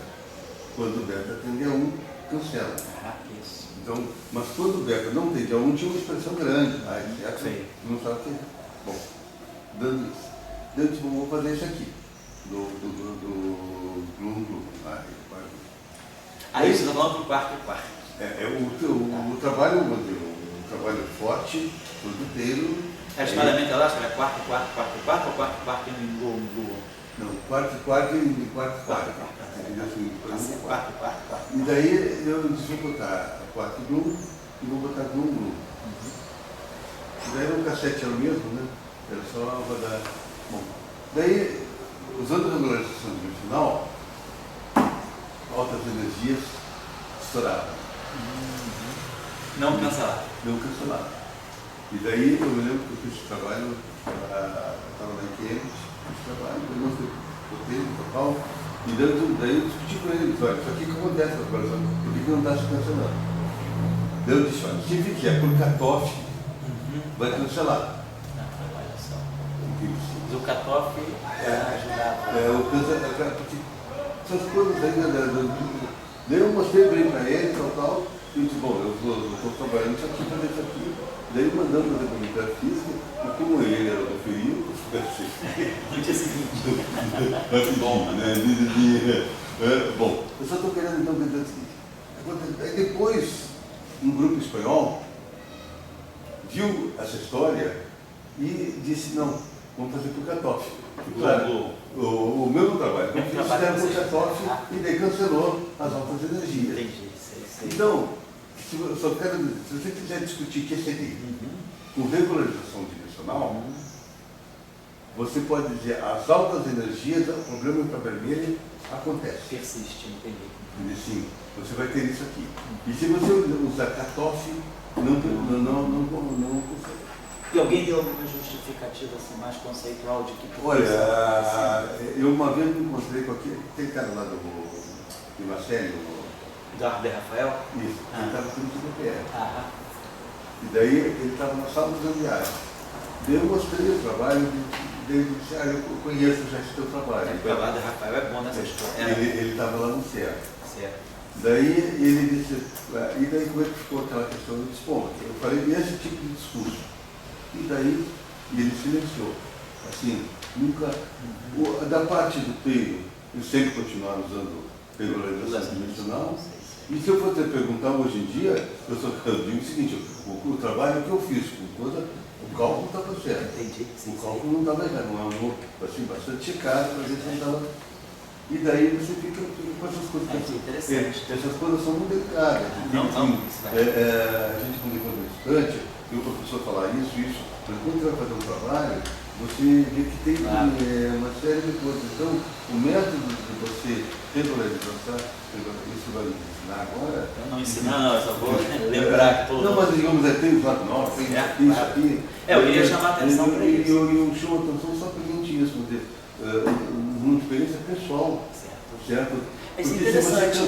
Quando beta tende a 1, cancela. Então, mas quando beta não tende a 1, tinha uma expressão grande. Certo? Não sabe o que é. Bom, dando isso. Eu disse, vou fazer isso aqui, do Bloom. Aí você está falando do quarto. O trabalho forte, produteiro. Aproximadamente lá, será quarto ou quarto em Bloom? Não, quarto e quarto. E daí eu disse, vou botar quarto Bloom e vou botar Bloom. E daí o cassete era o mesmo, né? Era só rodar. Bom, daí, usando a regularização dimensional, altas energias estouravam. Não cancelavam. Não cancelavam. E daí eu me lembro que eu fiz esse trabalho, estava lá em Cambridge, fiz esse trabalho, eu mostrei o total, e daí eu discuti com eles, olha, isso aqui que acontece na regularização, por que não está se cancelando? Daí eu disse, olha, se vier por cutoff, vai cancelar. O cutoff ajudava. Porque essas coisas aí, daí eu mostrei bem para ele, tal, e eu disse, bom, eu estou trabalhando isso aqui, fazer isso aqui. Daí mandamos fazer comentário física, e como ele era do ferido, no dia seguinte. Bom, né? Bom, eu só estou querendo então dizer o seguinte. Aí depois, um grupo espanhol viu essa história e disse, não, vamos fazer por cutoff. Claro, o mesmo trabalho que eu fiz, fizeram por cutoff e daí cancelou as altas energias. Entendi. Então, se você quiser discutir QCD com regularização dimensional, você pode dizer as altas energias, o problema infravermelho acontece. Persiste, entendi. Sim, você vai ter isso aqui. E se você usar cutoff, não consegue. E alguém deu alguma justificativa assim, mais conceitual de que... Olha, eu uma vez me encontrei com aquele cara lá de Marcelo, Eduardo de Rafael? Isso, ele estava tudo no PPR. E daí ele estava na sala dos ambiares. Daí eu mostrei o trabalho, daí ele disse, eu conheço já esse teu trabalho. O Eduardo de Rafael é bom nessa história. Ele estava lá no CEA. Certo. Daí ele disse, e daí como é que ficou aquela questão do desponto? Eu falei esse tipo de discurso. E daí ele silenciou. Assim, nunca. Da parte do Taylor, eu sempre continuar usando regularização dimensional. E se eu for te perguntar hoje em dia, eu digo o seguinte, o trabalho que eu fiz com coisa, o cálculo estava certo. Entendi. O cálculo não estava errado, não, assim, bastante checado para ver se não estava. E daí você fica com essas coisas. Interessante. Essas coisas são muito delicadas. Não, A gente, quando é estudante, e o professor falar isso, mas quando você vai fazer um trabalho, você vê que tem uma série de coisas. Então, o método de você regularizar, isso vai me ensinar agora. Eu não ensinar, não, eu só vou lembrar que todo Não, mas digamos, tem os lados novos, tem isso aqui. Eu iria chamar a atenção para isso. Eu chamo a atenção só para gente isso, porque uma experiência pessoal, certo? Isso é Porque se você interessante.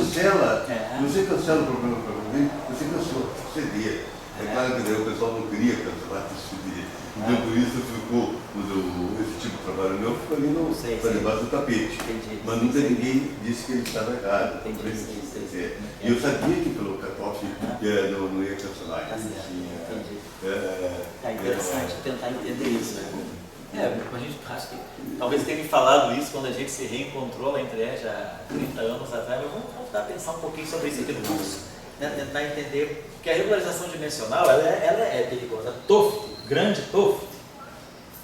cancela o problema para alguém, você cancela o CD. É claro que daí o pessoal não queria cancelar o CD. Então por isso ficou, esse tipo de trabalho meu ficou ali para debaixo do tapete. Entendi. Mas nunca ninguém disse que ele estava errado. Entendi. E eu sabia que pelo Katoff não ia cancelar. Entendi. É interessante tentar entender isso, né? A gente acha que talvez tenha me falado isso quando a gente se reencontrou lá em Trieste há 30 anos atrás, mas vamos voltar a pensar um pouquinho sobre isso aqui no curso, né? Tentar entender que a regularização dimensional ela é perigosa. Toft, grande Toft,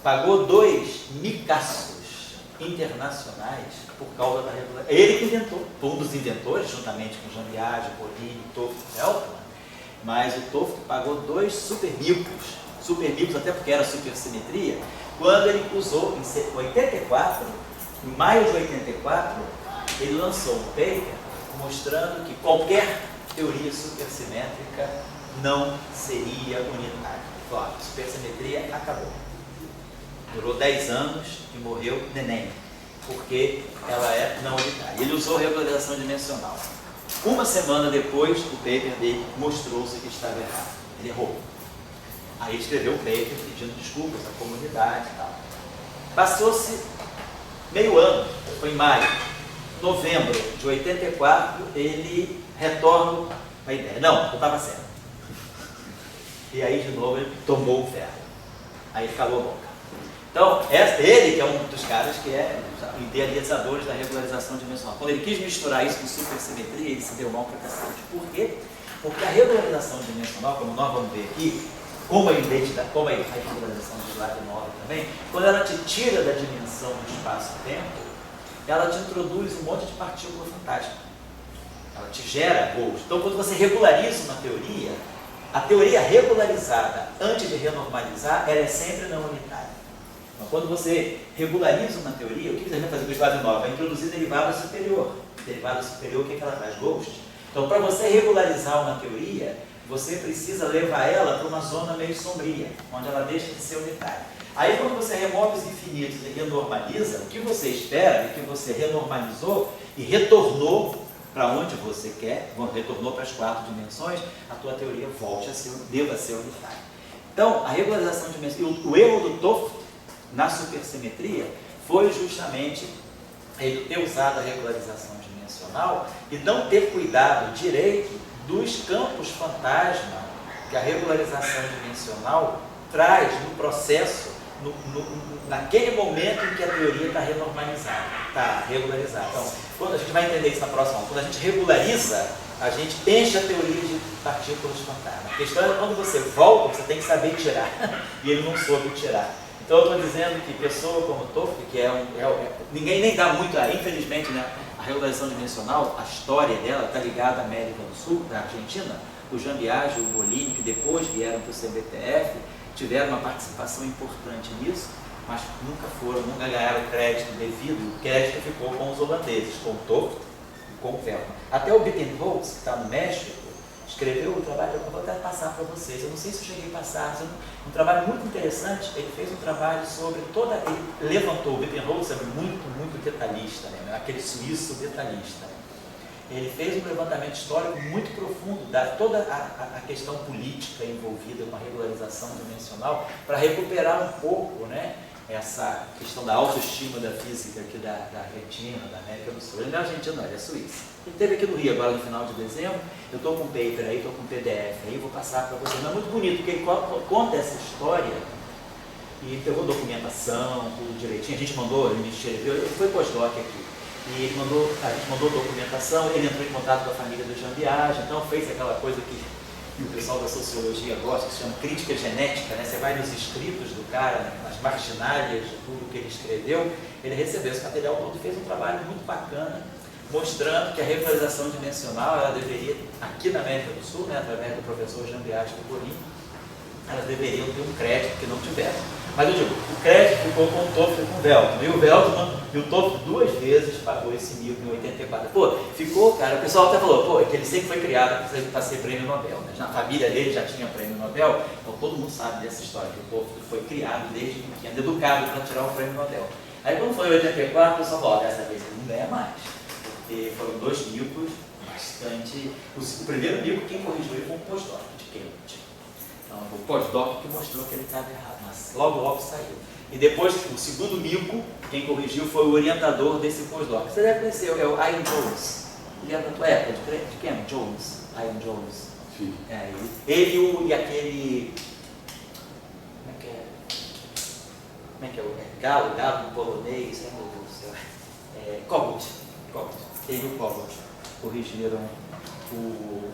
pagou 2 micaços internacionais por causa da regularização. Ele que inventou, foi um dos inventores, juntamente com Jean Biaggi, Bolini, Toft e Veltman, mas o Toft pagou 2 supermicos, até porque era supersimetria, quando ele usou em 84, em maio de 84, ele lançou um paper mostrando que qualquer teoria supersimétrica não seria unitária. Claro, a supersimetria acabou. Durou 10 anos e morreu neném, porque ela é não unitária. Ele usou regularização dimensional. Uma semana depois, o paper dele mostrou-se que estava errado. Ele errou. Aí escreveu o paper pedindo desculpas à comunidade e tal. Passou-se meio ano, foi em maio, novembro de 84, ele retorna a ideia. Não, eu estava certo. E aí, de novo, ele tomou o ferro. Aí ele calou a boca. Então, ele que é um dos caras que é idealizadores da regularização dimensional. Quando ele quis misturar isso com supersimetria, ele se deu mal para cacete. Por quê? Porque a regularização dimensional, como nós vamos ver aqui, como a regularização de Lyapunov também, quando ela te tira da dimensão do espaço-tempo, ela te introduz um monte de partícula fantástica. Ela te gera gols. Então, quando você regulariza uma teoria, a teoria regularizada, antes de renormalizar, ela é sempre não unitária. Então, quando você regulariza uma teoria, o que você vai fazer com o Lyapunov? Vai introduzir derivada superior. Derivada superior, o que ela traz? Ghost. Então, para você regularizar uma teoria, você precisa levar ela para uma zona meio sombria, onde ela deixa de ser unitária. Aí, quando você remove os infinitos e renormaliza, o que você espera é que você renormalizou e retornou para onde você quer, retornou para as 4 dimensões, a tua teoria deva ser unitária. Então, a regularização dimensional, o erro do Toft na supersimetria foi justamente ele ter usado a regularização dimensional e não ter cuidado direito dos campos fantasma que a regularização dimensional traz no processo, naquele momento em que a teoria está renormalizada, está regularizada. Então, quando a gente vai entender isso na próxima aula, quando a gente regulariza, a gente enche a teoria de partículas fantasma. A questão é quando você volta, você tem que saber tirar, e ele não soube tirar. Então, eu estou dizendo que pessoa como Toft, que ninguém nem dá muito, infelizmente, né? A regularização dimensional, a história dela está ligada à América do Sul, da Argentina. O Jean Biaggi e o Bolini, que depois vieram para o CBTF, tiveram uma participação importante nisso, mas nunca ganharam crédito devido. O crédito ficou com os holandeses, com o Toft e com o Veltman. Até o Bittenholz, que está no México, escreveu o trabalho, eu vou até passar para vocês, eu não sei se eu cheguei a passar, um trabalho muito interessante. Ele fez um trabalho sobre ele levantou, o Bittenholz é muito detalhista, né? Aquele suíço detalhista. Ele fez um levantamento histórico muito profundo da toda a questão política envolvida com a regularização dimensional, para recuperar um pouco, né, essa questão da autoestima da física aqui da Argentina, da América do Sul. Ele não é argentino, não, ele é suíço. Ele esteve aqui no Rio agora no final de dezembro. Eu estou com um paper aí, estou com um PDF aí, vou passar para vocês. Mas é muito bonito, porque ele conta essa história e pegou documentação, tudo direitinho. A gente mandou, ele me escreveu, ele foi pós-doc aqui. E a gente mandou documentação, ele entrou em contato com a família do Jean Biaggi, então fez aquela coisa que que o pessoal da sociologia gosta, que se chama crítica genética, né? Você vai nos escritos do cara, né? Nas marginálias de tudo que ele escreveu, ele recebeu esse material todo e fez um trabalho muito bacana, mostrando que a regularização dimensional, ela deveria, aqui na América do Sul, né, através do professor Jean Biagi do Bolim, elas deveriam ter um crédito que não tiveram. Mas eu digo, o crédito ficou com o Toffler e com o Veltman. E o Veltman e o Toffler 2 vezes pagou esse mico em 84. Pô, ficou, cara, o pessoal até falou, pô, é que ele sempre foi criado para ser prêmio Nobel, né? Na família dele já tinha prêmio Nobel, então todo mundo sabe dessa história, que o Toffler foi criado desde pequeno, educado para tirar o prêmio Nobel. Aí quando foi em 84, o pessoal falou, dessa vez ele não ganha mais, porque foram 2 micos bastante... O primeiro mico, quem corrigiu ele foi um pós-doc de Cambridge. Então, o pós-doc que mostrou que ele estava errado, mas logo saiu. E depois, o segundo mico, quem corrigiu foi o orientador desse pós-doc. Você deve conhecer, é o Ian Jones. Ele é da tua época, de quem? Jones. Ian Jones. Sim. É, ele e aquele... Como é que é o Galo em polonês, meu Deus do céu. Kogut. Ele e o Kogut corrigiram o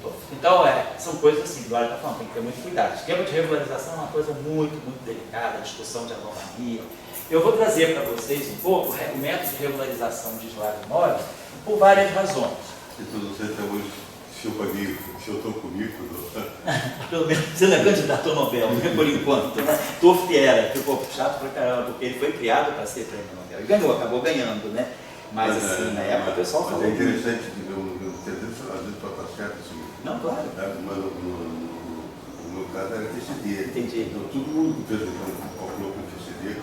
Toffler. Então, são coisas assim, o Eduardo está falando, tem que ter muito cuidado. Esquema de regularização é uma coisa muito, muito delicada, a discussão de anomalia. Eu vou trazer para vocês um pouco o método de regularização de Slavnov por várias razões. Então, você até hoje, se eu estou comigo, Pelo menos você não é candidato ao Nobel, né, por enquanto. Toffler era, ficou chato pra caramba, porque ele foi criado para ser prêmio Nobel. E ganhou, acabou ganhando, né? Mas assim, na época o pessoal falou. É interessante que às vezes pode estar certo assim. Não, claro. Mas no meu caso era TCD. Entendi. Então todo mundo fez calculou com TCD,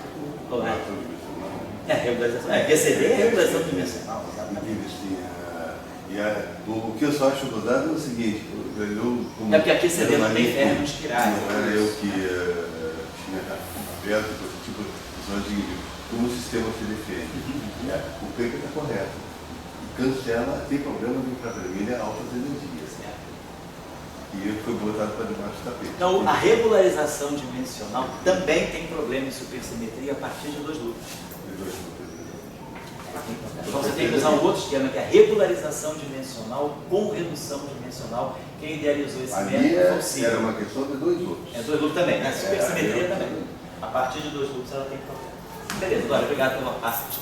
com regulação dimensional. Regularização. TCD é regulação dimensional, exatamente. O que eu só acho mudado é o seguinte, é porque aqui TCD não tem ferro nos quirais. Não era eu que tinha aberto esse tipo de discussão de como o sistema se defende. O paper está correto. Cancela, tem problema de infravermelha altas energias. E ele foi botado para debaixo do tapete. Então, a regularização dimensional também tem problema em supersimetria a partir de 2 loops. Então, você tem que usar um outro esquema, que é a regularização dimensional com redução dimensional. Quem idealizou esse método foi o Siegel. Era uma questão de 2 loops. 2 loops também, né? Supersimetria também. A partir de 2 loops ela tem problema. Beleza, Dora, obrigado pela parte.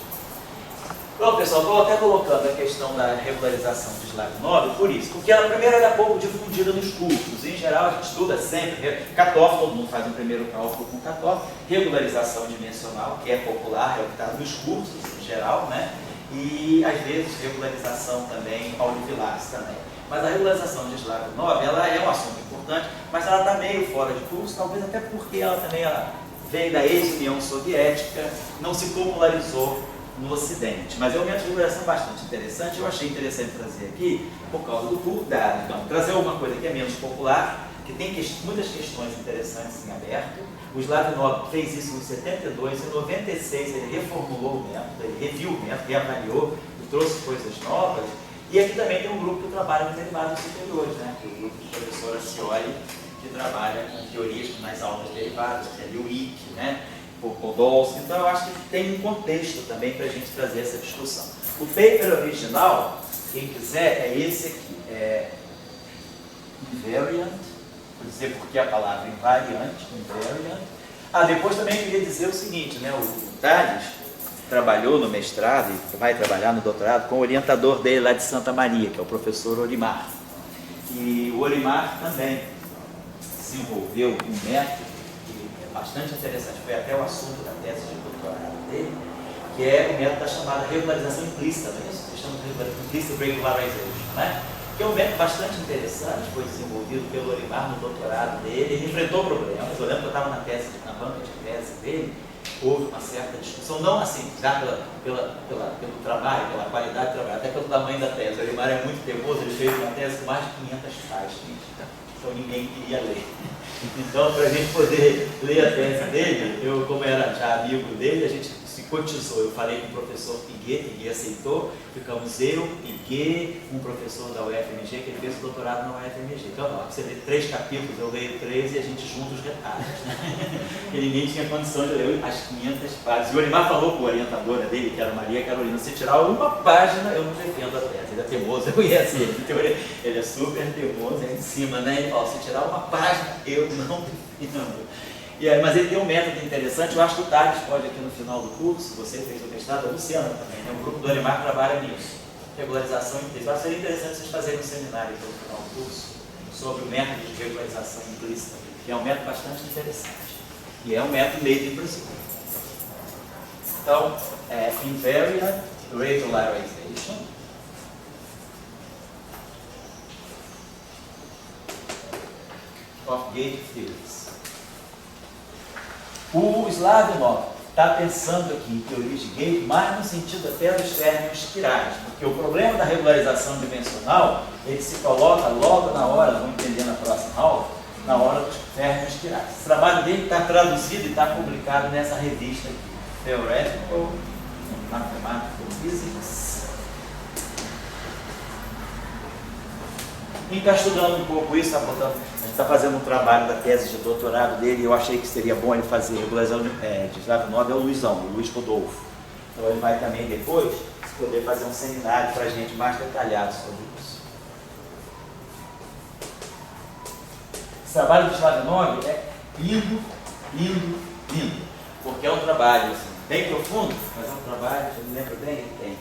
Bom, pessoal, estou até colocando a questão da regularização de Slavnov por isso, porque ela primeiro era pouco difundida nos cursos. Em geral, a gente estuda sempre cutoff, todo mundo faz um primeiro cálculo com cutoff, regularização dimensional, que é popular, é o que está nos cursos em geral, né? E às vezes regularização também, Paulo-Villares também. Mas a regularização de Slavnov, ela é um assunto importante, mas ela está meio fora de curso, talvez até porque ela também veio da ex-União Soviética, não se popularizou no Ocidente. Mas é um método de regulação bastante interessante, eu achei interessante trazer aqui, por causa do curso, então, trazer alguma coisa que é menos popular, que tem muitas questões interessantes em aberto. O Slavnov fez isso em 72, em 96 ele reformulou o método, ele reviu o método, reavaliou, e trouxe coisas novas. E aqui também tem um grupo que trabalha com derivados superiores, né? Que é o grupo do professor Acioli, que trabalha com teorias nas aulas derivadas, que é o IC, né? Por Podolsky. Então eu acho que tem um contexto também para a gente trazer essa discussão. O paper original, quem quiser, é esse aqui, é invariant, vou dizer porque a palavra invariant. Depois também queria dizer o seguinte, né? O Tales trabalhou no mestrado e vai trabalhar no doutorado com o orientador dele lá de Santa Maria, que é o professor Olimar. E o Olimar também desenvolveu um método que é bastante interessante, foi até o assunto da tese de doutorado dele, que é o método da chamada regularização implícita, né? Isso se chama de implicit regularization, né? Que é um método bastante interessante, foi desenvolvido pelo Olimar no doutorado dele. Ele enfrentou problemas. Eu lembro que eu estava na banca de tese dele, houve uma certa discussão, não assim, já pelo trabalho, pela qualidade do trabalho, até pelo tamanho da tese. O Olimar é muito teimoso, ele fez uma tese com mais de 500 páginas, então ninguém queria ler. Então, para a gente poder ler a tese dele, eu, como era já amigo dele, a gente se cotizou. Eu falei com o professor Piguet aceitou, ficamos eu, Piguet, um professor da UFMG, que ele fez o doutorado na UFMG. Então, ó, você lê 3 capítulos, eu leio 3 e a gente junta os retalhos. Porque ninguém tinha condição de ler as 500 páginas. E o Olimar falou com a orientadora dele, que era Maria Carolina, se tirar uma página, eu não defendo a tese. Ele é teimoso, eu conheço ele. Ele é super teimoso, é em cima, né? Ele fala, se tirar uma página, eu não defendo. Mas ele tem um método interessante, eu acho que o Thales pode aqui no final do curso, você fez o mestrado, a Luciana também, né? O grupo do Olimar trabalha nisso, regularização implícita. Eu acho que seria interessante vocês fazerem um seminário aqui no final do curso sobre o método de regularização implícita, que é um método bastante interessante, e é um método made in Brazil. Então, invariant regularization of gate fields. O Slavnov está pensando aqui em teoria de gate, mas no sentido até dos férmions quirais, porque o problema da regularização dimensional, ele se coloca logo na hora, vamos entender na próxima aula, na hora dos férmions quirais. Esse trabalho dele está traduzido e está publicado nessa revista aqui, Theoretical Mathematical Physics. A gente está estudando um pouco isso, a gente está fazendo um trabalho da tese de doutorado dele, e eu achei que seria bom ele fazer regularização de Slavnov, é o Luizão, o Luiz Rodolfo. Então ele vai também depois poder fazer um seminário para a gente mais detalhado sobre isso. Esse trabalho de Slavnov é lindo, lindo, lindo, porque é um trabalho assim, bem profundo, mas é um trabalho, eu me lembro bem, ele tem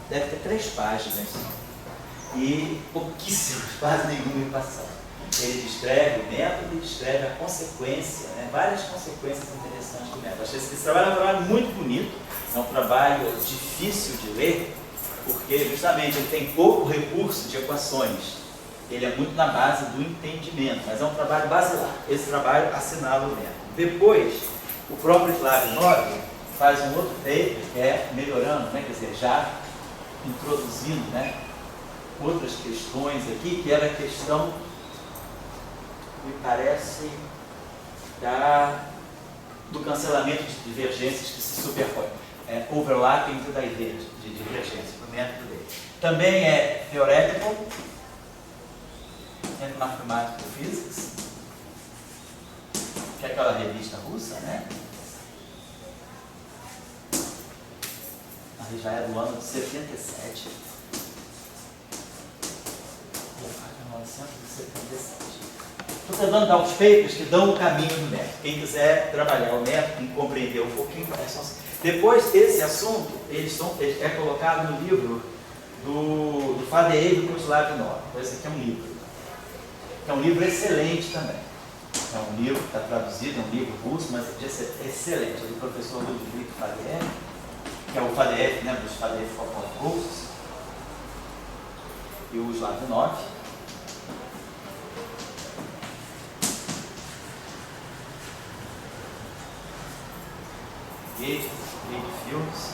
deve ter 3 páginas, e pouquíssimas, quase nenhuma passada. Ele descreve o método e descreve a consequência, né? Várias consequências interessantes do método. Achei esse trabalho é um trabalho muito bonito, é um trabalho difícil de ler, porque justamente ele tem pouco recurso de equações, ele é muito na base do entendimento, mas é um trabalho basilar. Esse trabalho assinala o método. Depois, o próprio Slavnov faz um outro paper que é melhorando, né? Quer dizer, já introduzindo, né, outras questões aqui, que era a questão, me parece, do cancelamento de divergências que se superpõem. Overlapping de divergência, o método dele. Também é Theoretical and Mathematical Physics, que é aquela revista russa, né? Ali já é do ano de 77. 1977. Estou tentando dar os papers que dão o caminho do método. Quem quiser trabalhar o método e compreender um pouquinho. Depois, esse assunto é colocado no livro do Faddeev e do Slavnov. Então, esse aqui é um livro. É um livro excelente também. É um livro que está traduzido, é um livro russo, mas é excelente. É do professor Ludwig Faddeev, que é o Faddeev, né, dos Faddeev russos, e o Slavnov. Gate Fields.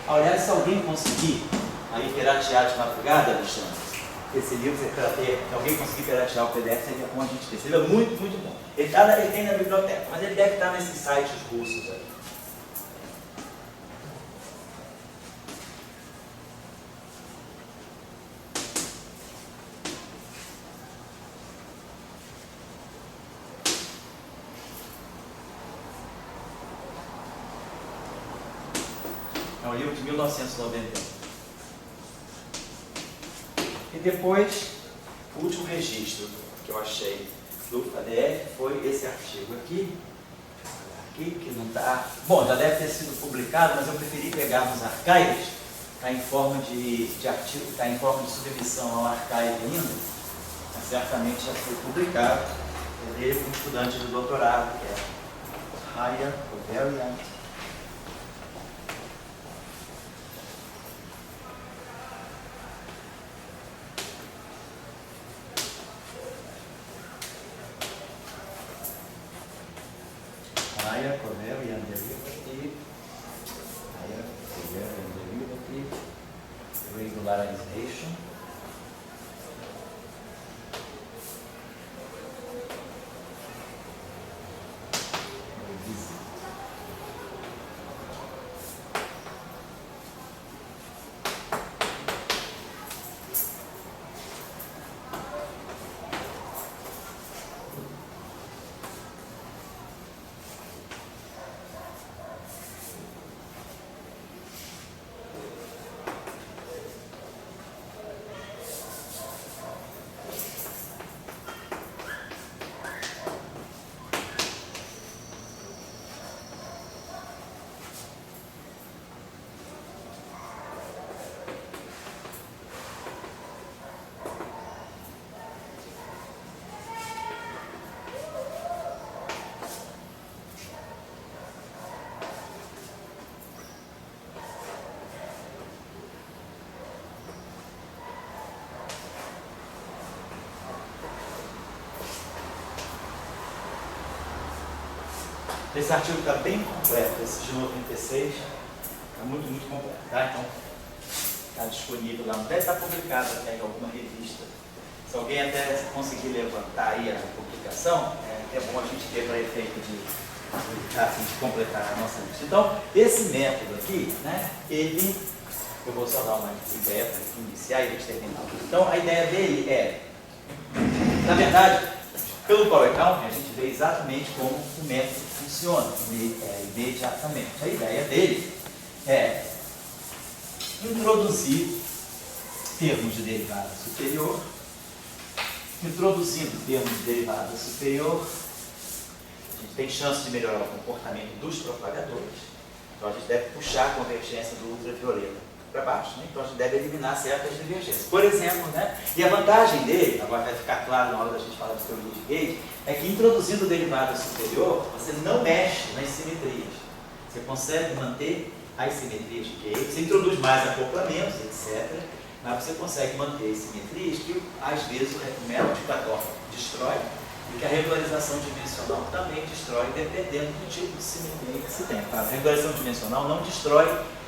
Aliás, se alguém conseguir aí piratear de madrugada, Alexandre, esse livro, se alguém conseguir piratear o PDF, seria bom a gente ter. Ele é muito, muito bom. Ele tem na biblioteca, mas ele deve estar nesses sites russos aí. É um livro de 1991. E depois, o último registro que eu achei do Faddeev foi esse artigo aqui, que não está... Bom, já deve ter sido publicado, mas eu preferi pegar nos arquivos, está em forma de artigo, está em forma de submissão ao arquivo ainda, mas certamente já foi publicado. É dele um estudante de doutorado, que é Haya Koverian. Covariant derivative, regularization, Esse artigo está bem completo, esse de 96, está muito, muito completo, tá? Então, está disponível lá, não deve estar publicado até em alguma revista. Se alguém até conseguir levantar aí a publicação, é bom a gente ter para efeito de completar a nossa lista. Então, esse método aqui, né, eu vou só dar uma ideia para iniciar e a gente terminar. Então, a ideia dele é, na verdade, pelo Power Count, a gente vê exatamente como o método funciona, imediatamente. A ideia dele é introduzir termos de derivada superior. Introduzindo termos de derivada superior, a gente tem chance de melhorar o comportamento dos propagadores. Então a gente deve puxar a convergência do ultravioleta para baixo, né? Então a gente deve eliminar certas divergências. Por exemplo, né? E a vantagem dele, agora vai ficar claro na hora da gente falar de teoria de Gauge, é que introduzindo derivada superior, você não mexe nas simetrias. Você consegue manter as simetrias de Gauge, você introduz mais acoplamentos, etc. Mas você consegue manter simetrias que, às vezes, o método de Platon destrói e que a regularização dimensional também destrói, dependendo do tipo de simetria que se tem. A regularização dimensional não destrói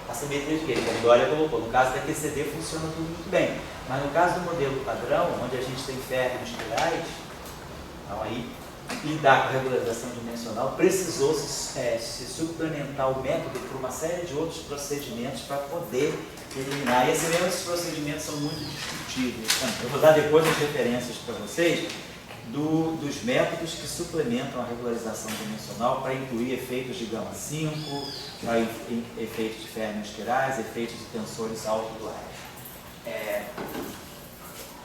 a simetria de Gauge, a Glória colocou. No caso da QCD funciona tudo muito bem. Mas no caso do modelo padrão, onde a gente tem férmions espirais, então aí, lidar com a regularização dimensional, precisou se suplementar o método por uma série de outros procedimentos para poder eliminar. E esses procedimentos são muito discutíveis. Eu vou dar depois as referências para vocês dos métodos que suplementam a regularização dimensional para incluir efeitos de gama 5, para efeitos de férmions espirais, efeitos de tensores autoduais.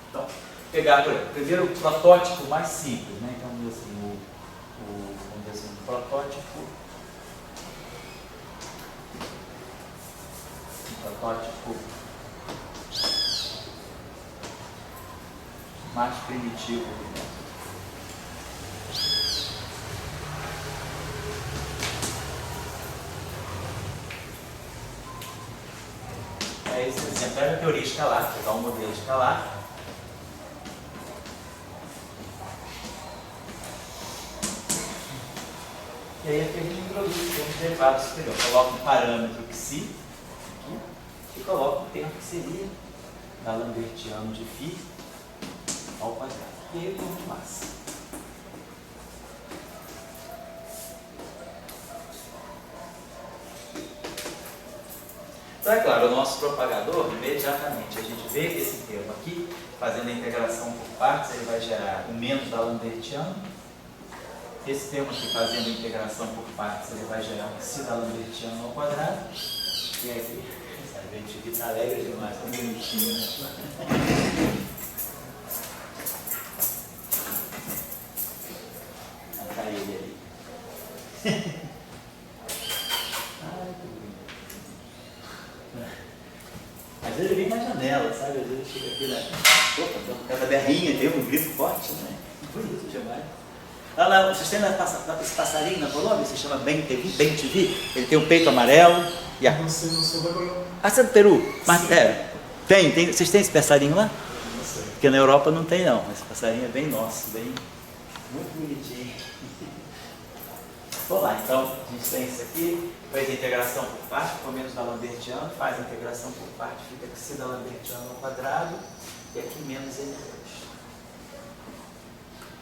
Então, pegar, por exemplo, primeiro o protótipo mais simples, né? Então, vamos dizer assim, o protótipo mais primitivo do método. É esse exemplo, é a teoria escalar, que é um modelo escalar. E aí aqui a gente introduz o termo de derivado superior. Coloca um parâmetro psi aqui e coloca o termo que seria da Lambertiano de φ ao quadrado. E aí o termo de massa. Então é claro, o nosso propagador, imediatamente a gente vê que esse termo aqui, fazendo a integração por partes, ele vai gerar o menos da Lambertiano. Esse termo aqui, fazendo a integração por partes, ele vai gerar um psi da Lambertiano ao quadrado. E aqui, a gente está alegre demais, tão bonitinho, né? Está ele ali. Às vezes ele vem na janela, sabe? Às vezes ele chega aqui, né? Opa, por causa da berrinha, tem um grito forte, né? Bonito demais. Lá, vocês têm esse passarinho na Colômbia, se chama Ben-TV, ele tem o peito amarelo e a... Não sei da Colômbia. Ah, você é do Peru? Mas, tem, vocês têm esse passarinho lá? Não sei. Porque na Europa não tem não, esse passarinho é bem nosso, bem, muito bonitinho. Vamos lá, então, a gente tem isso aqui, faz a integração por parte, pelo menos da Lambertiano, faz a integração por parte, fica aqui psi da Lambertiano ao quadrado, e aqui menos N2.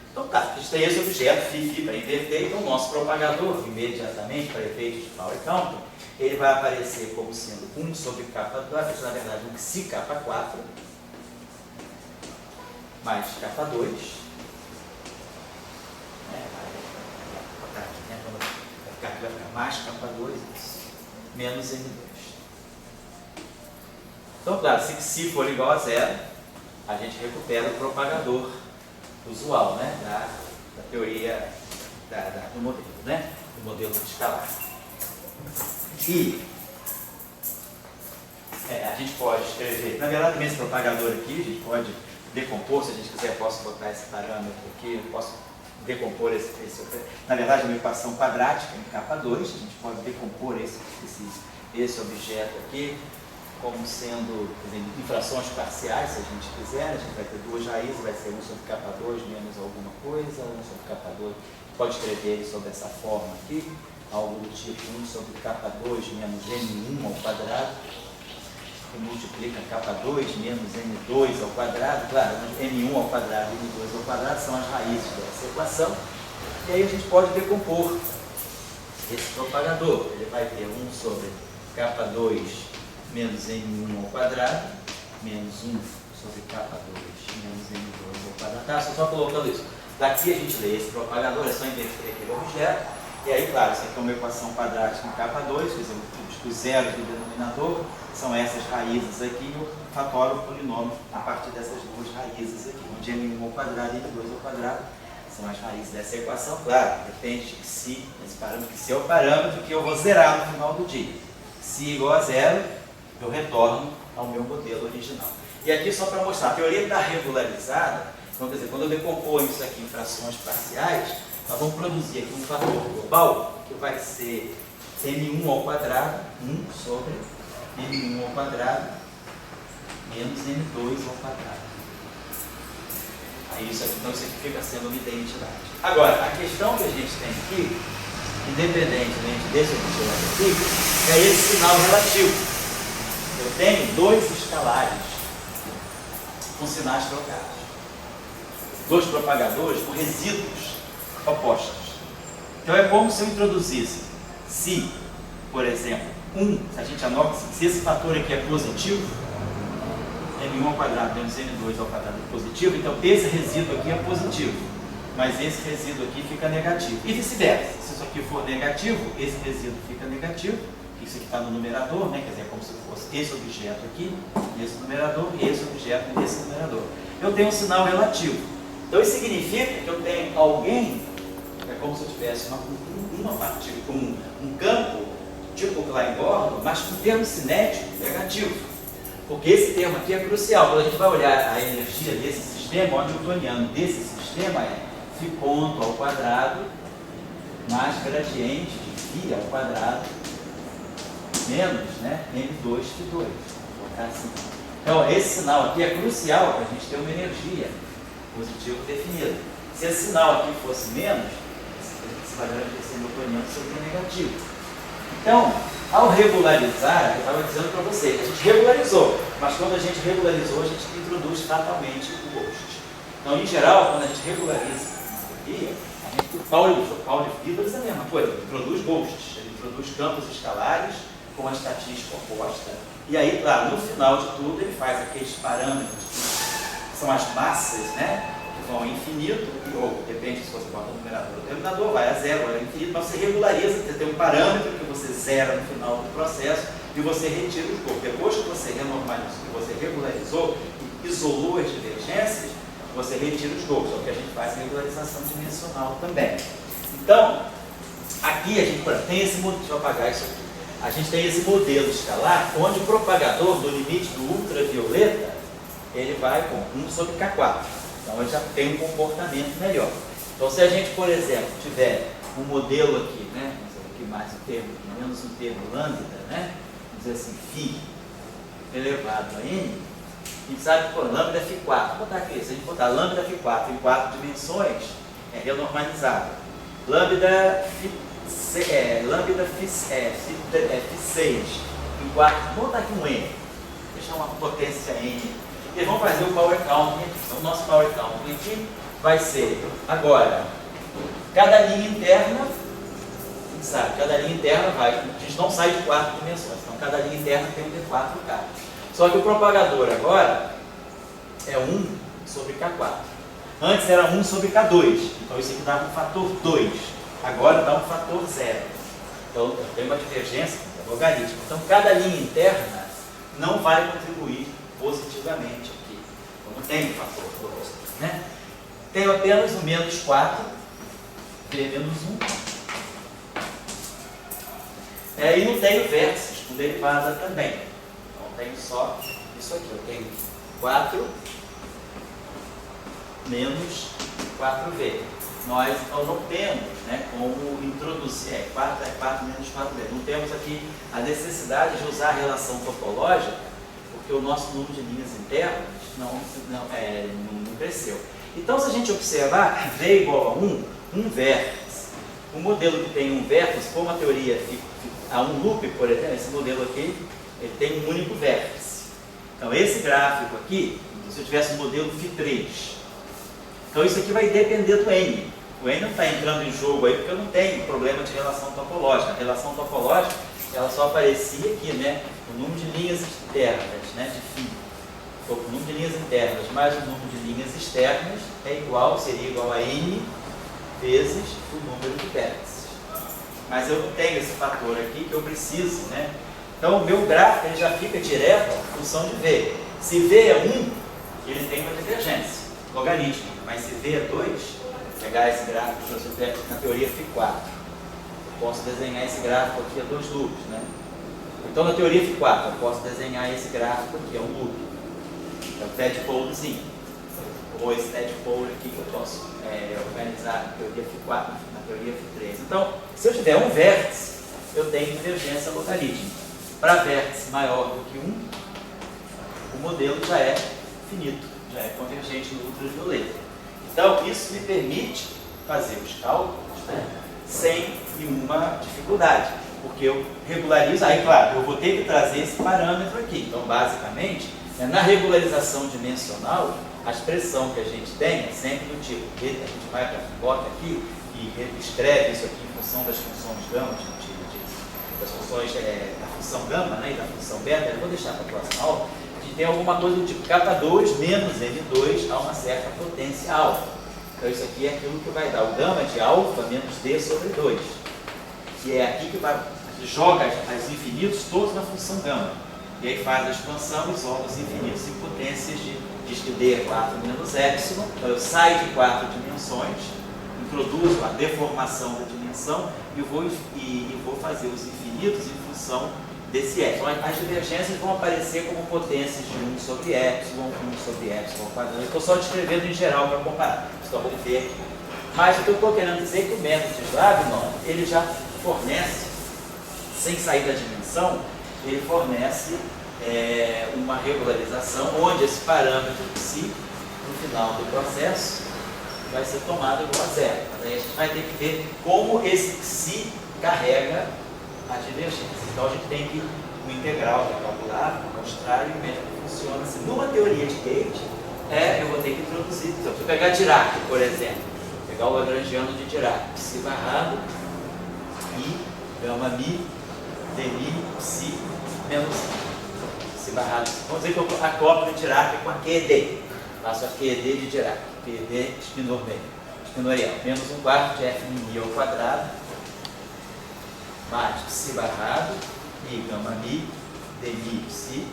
Então tá, a gente tem esse objeto φ para inverter, então o nosso propagador, imediatamente, para efeitos de power counting, ele vai aparecer como sendo 1 sobre K2, na verdade um psi K4, mais K2, vai ficar mais K2, menos N2. Então, claro, se psi for igual a zero, a gente recupera o propagador usual, né, da teoria do modelo, né, do modelo escalar. E a gente pode escrever, na verdade, também esse propagador aqui, a gente pode decompor, se a gente quiser, eu posso botar esse parâmetro aqui, eu posso decompor na verdade, uma equação quadrática em K2, a gente pode decompor esse objeto aqui como sendo, quer dizer, infrações parciais, se a gente quiser. A gente vai ter duas raízes, vai ser 1 sobre K2 menos alguma coisa, 1 sobre K2. Pode escrever ele sob essa forma aqui, algo do tipo 1 sobre K2 menos N1 ao quadrado, que multiplica K2 menos N2 ao quadrado. Claro, N1 ao quadrado e N2 ao quadrado são as raízes dessa equação. E aí a gente pode decompor esse propagador. Ele vai ter 1 sobre K2 menos N1 ao quadrado, menos 1 sobre K2 menos N2 ao quadrado. Tá, só colocando isso. Daqui a gente lê esse propagador, é só inverter aquele objeto. E aí, claro, isso aqui é uma equação quadrática em K2, quer dizer, os zeros do denominador são essas raízes aqui, e eu fatoro o polinômio a partir dessas duas raízes aqui, onde N1 ao quadrado e N2 ao quadrado são as raízes dessa equação. Claro, depende de que se, esse parâmetro, que se é o parâmetro que eu vou zerar no final do dia. Se igual a zero, eu retorno ao meu modelo original. E aqui só para mostrar, a teoria está regularizada. Então, quer dizer, quando eu decomponho isso aqui em frações parciais, nós vamos produzir aqui um fator global que vai ser N1 ao quadrado, 1 sobre N1 ao quadrado, menos N2 ao quadrado. Aí isso aqui, então isso aqui fica sendo uma identidade. Agora, a questão que a gente tem aqui, independentemente desse objeto aqui, é esse sinal relativo. Eu tenho dois escalares com sinais trocados. Dois propagadores com resíduos opostos. Então é como se eu introduzisse, se, por exemplo, se a gente anota, se esse fator aqui é positivo, N1 ao quadrado menos N2 ao quadrado é positivo, então esse resíduo aqui é positivo, mas esse resíduo aqui fica negativo. E vice-versa, se isso aqui for negativo, esse resíduo fica negativo, isso aqui está no numerador, né? Quer dizer, é como se fosse esse objeto aqui, nesse numerador, e esse objeto nesse numerador. Eu tenho um sinal relativo. Então isso significa que eu tenho alguém, é como se eu tivesse uma partícula, um campo tipo Klein-Gordon, mas com termo cinético negativo. Porque esse termo aqui é crucial. Quando a gente vai olhar a energia desse sistema, o newtoniano desse sistema é φ ponto ao quadrado mais gradiente de φ ao quadrado menos, né, M2 φ2. Vou colocar assim. Então esse sinal aqui é crucial para a gente ter uma energia positivo definido. Se esse sinal aqui fosse menos, esse quadrante ia ser newtoniano, seria negativo. Então, ao regularizar, eu estava dizendo para vocês, a gente regularizou, mas quando a gente regularizou, a gente introduz fatalmente o ghost. Então, em geral, quando a gente regulariza o Pauli Fibras é a mesma coisa, ele introduz ghosts, ele introduz campos escalares com a estatística oposta. E aí, claro, no final de tudo, ele faz aqueles parâmetros que são as massas, né? Que vão ao infinito, ou depende se você bota o numerador ou o denominador, vai a zero, vai ao infinito, mas você regulariza, você tem um parâmetro que você zera no final do processo e você retira os ghosts. Depois que você renormalizou, que você regularizou e isolou as divergências, você retira os ghosts, é o que a gente faz em regularização dimensional também. Então, aqui a gente tem esse modelo, deixa eu apagar isso aqui, a gente tem esse modelo escalar, onde o propagador do limite do ultravioleta, ele vai com 1 sobre K4. Então ele já tem um comportamento melhor. Então se a gente, por exemplo, tiver um modelo aqui, né? Vamos ver aqui mais um termo, menos um termo lambda, né? Vamos dizer assim, φ elevado a n, a gente sabe que lambda é φ4. Vou botar aqui, se a gente botar lambda φ4 em 4 dimensões, é renormalizado. Lambda φ6 em 4, vou botar aqui um n, deixar uma potência n. Eles vão fazer o power counting aqui. Então, o nosso power counting aqui vai ser, agora, cada linha interna, a gente sabe, cada linha interna vai, a gente não sai de 4 dimensões, então cada linha interna tem um D4K. Só que o propagador agora é 1 sobre K4. Antes era 1 sobre K2, então isso aqui dava um fator 2, agora dá um fator 0. Então tem uma divergência logarítmica. Então cada linha interna não vai contribuir positivamente aqui. Então não tem um fator 2, né? Tenho apenas o menos 4, V menos 1. E não tenho vértices com derivada também. Então tenho só isso aqui. Eu tenho 4 menos 4V. nós não temos, né, como introduzir, 4 menos 4b. Não temos aqui a necessidade de usar a relação topológica, porque o nosso número de linhas internas não cresceu. Então, se a gente observar, V igual a 1, um vértice. Um modelo que tem um vértice, como a teoria a um loop, por exemplo, esse modelo aqui, ele tem um único vértice. Então, esse gráfico aqui, se eu tivesse um modelo Φ3, então isso aqui vai depender do N. O N não está entrando em jogo aí porque eu não tenho problema de relação topológica. A relação topológica, ela só aparecia aqui, né? O número de linhas internas, né? De φ. O número de linhas internas mais o número de linhas externas seria igual a N vezes o número de vértices. Mas eu não tenho esse fator aqui que eu preciso, né? Então o meu gráfico ele já fica direto em função de V. Se V é 1, ele tem uma divergência logarítmica. Mas se V é 2, pegar esse gráfico que você tem na teoria Φ4. Eu posso desenhar esse gráfico aqui a 2 loops, né? Então na teoria Φ4 eu posso desenhar esse gráfico aqui, é um loop. É o tadpolezinho. Ou esse tadpole aqui que eu posso organizar na teoria Φ4, na teoria Φ3. Então, se eu tiver um vértice, eu tenho divergência logarítmica. Para vértice maior do que 1, o modelo já é finito, já é convergente no ultravioleta. Então, isso me permite fazer os cálculos, né, sem nenhuma dificuldade, porque eu regularizo, aí claro, eu vou ter que trazer esse parâmetro aqui. Então, basicamente, na regularização dimensional, a expressão que a gente tem é sempre do tipo, a gente bota aqui e escreve isso aqui em função das funções gama, das funções da função gama, né, e da função beta. Eu vou deixar para a próxima aula. A gente tem alguma coisa do tipo K2 menos N2 a uma certa potência alfa. Então isso aqui é aquilo que vai dar o gama de alfa menos D sobre 2. Que é aqui que vai, joga os infinitos todos na função gama. E aí faz a expansão e isola os infinitos em potências diz que D é 4 menos epsilon. Então eu saio de 4 dimensões, introduzo a deformação da dimensão e vou fazer os infinitos em função desse epsilon. As divergências vão aparecer como potências de 1 sobre epsilon, 1 sobre epsilon quadrado. Eu estou só descrevendo em geral para comparar. Então vamos ver aqui. Mas o que eu estou querendo dizer é que o método de Slavnov, ele já fornece, sem sair da dimensão, ele fornece uma regularização onde esse parâmetro psi, no final do processo, vai ser tomado igual a zero. Mas aí a gente vai ter que ver como esse psi carrega a divergência. Então a gente tem que o integral para calcular, para mostrar e o método funciona assim. Numa teoria de gauge, eu vou ter que introduzir. Então, se eu pegar Dirac, por exemplo, pegar o lagrangiano de Dirac, psi barrado e gama mi, dmi, psi menos psi barrado. Vamos dizer que eu acoplo de Dirac com a QED. Faço a QED de Dirac, QED espinorial, menos 1/4 de f mi ao quadrado, mais psi barrado e gama mi, dmi, psi,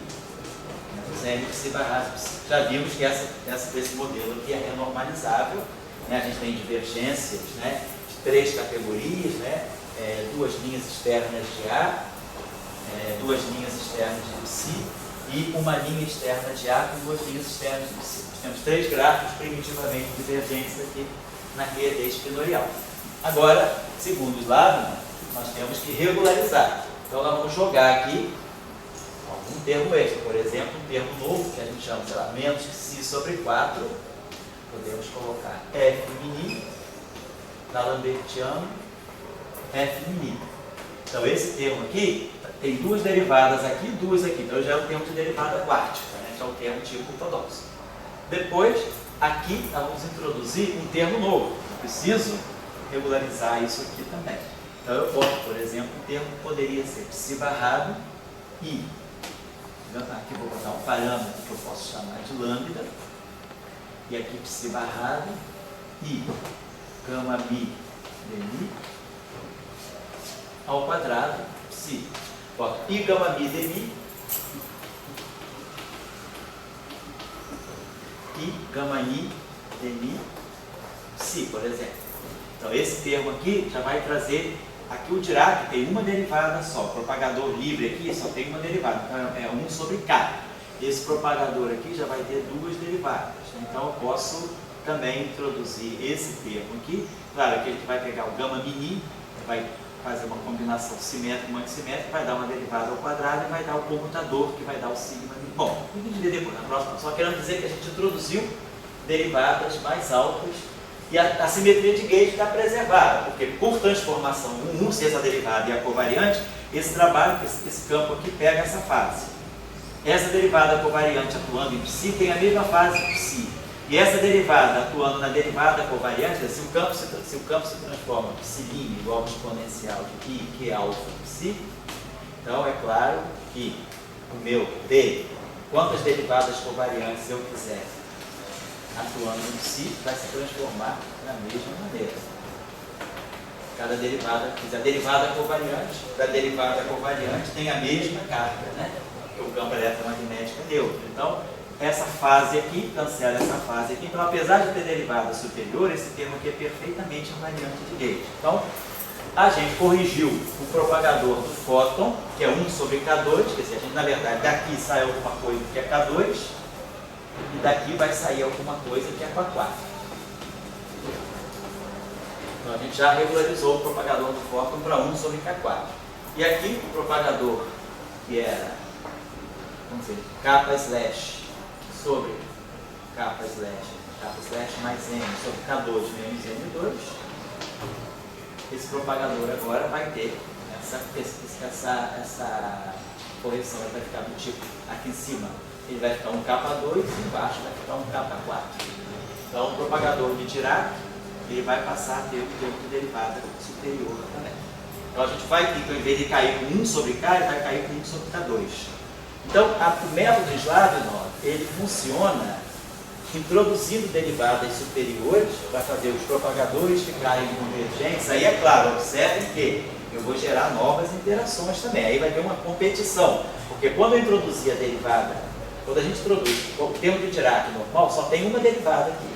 menos m psi barrado, psi. Já vimos que esse modelo aqui é renormalizável, né? A gente tem divergências, né, de 3 categorias, né? 2 linhas externas de A, 2 linhas externas de psi e uma linha externa de A com 2 linhas externas de psi. Temos 3 gráficos primitivamente divergentes aqui na QED espinorial. Agora, segundo Slavnov, nós temos que regularizar. Então nós vamos jogar aqui algum termo extra, por exemplo, um termo novo que a gente chama, sei lá, menos psi sobre 4. Podemos colocar f mini, D'Alembertiano, f mini. Então esse termo aqui tem 2 derivadas aqui e 2 aqui. Então já é um termo de derivada quártica, né? Já é um termo tipo ortodoxo. Depois, aqui nós vamos introduzir um termo novo. Eu preciso regularizar isso aqui também. Então eu posso, por exemplo, um termo que poderia ser psi barrado e, aqui vou botar um parâmetro que eu posso chamar de lambda, e aqui psi barrado e gama mi dmi ao quadrado psi. Boto i gama mi dmi e gama i dmi psi, por exemplo. Então esse termo aqui já vai trazer, aqui o Dirac tem uma derivada só, propagador livre aqui só tem uma derivada, então é 1 sobre k. Esse propagador aqui já vai ter 2 derivadas, então eu posso também introduzir esse termo aqui. Claro que a gente vai pegar o gama mini, vai fazer uma combinação simétrica e antissimétrica, vai dar uma derivada ao quadrado e vai dar o comutador, que vai dar o sigma mini. Bom, a gente vê depois na próxima, só querendo dizer que a gente introduziu derivadas mais altas e a simetria de gauge está preservada, porque por transformação se essa derivada e a covariante, esse trabalho, esse campo aqui pega essa fase. Essa derivada covariante atuando em psi tem a mesma fase de psi. E essa derivada atuando na derivada covariante, se o campo se transforma em psi' igual ao exponencial de i, que é alfa psi, então é claro que o meu D, quantas derivadas covariantes eu quiser atuando em psi, vai se transformar da mesma maneira. Cada derivada, a derivada covariante da derivada covariante tem a mesma carga, né? Porque o campo eletromagnético é neutro. Então, essa fase aqui cancela essa fase aqui. Então, apesar de ter derivada superior, esse termo aqui é perfeitamente invariante de Gauge. Então, a gente corrigiu o propagador do fóton, que é 1 sobre K2, quer dizer, a gente, na verdade, daqui sai alguma coisa que é K2, e daqui vai sair alguma coisa que é K4. Então, a gente já regularizou o propagador do fóton para 1 sobre K4. E aqui, o propagador, que era, vamos dizer, K/ sobre K/ mais N sobre K2 menos N2, esse propagador agora vai ter essa correção, vai ficar do tipo, aqui em cima ele vai ficar um K2 e embaixo vai ficar um K4. Então o propagador de Dirac, ele vai passar a ter o termo de derivada superior também. Então a gente vai ter, então, em vez de cair com 1 sobre K, ele vai cair com 1 sobre K2. Então, o método de Slavnov, ele funciona introduzindo derivadas superiores para fazer os propagadores ficarem convergentes. Aí, é claro, observem que eu vou gerar novas interações também. Aí vai ter uma competição, porque quando eu introduzir a derivada, quando a gente introduz o termo de Dirac normal, só tem uma derivada aqui.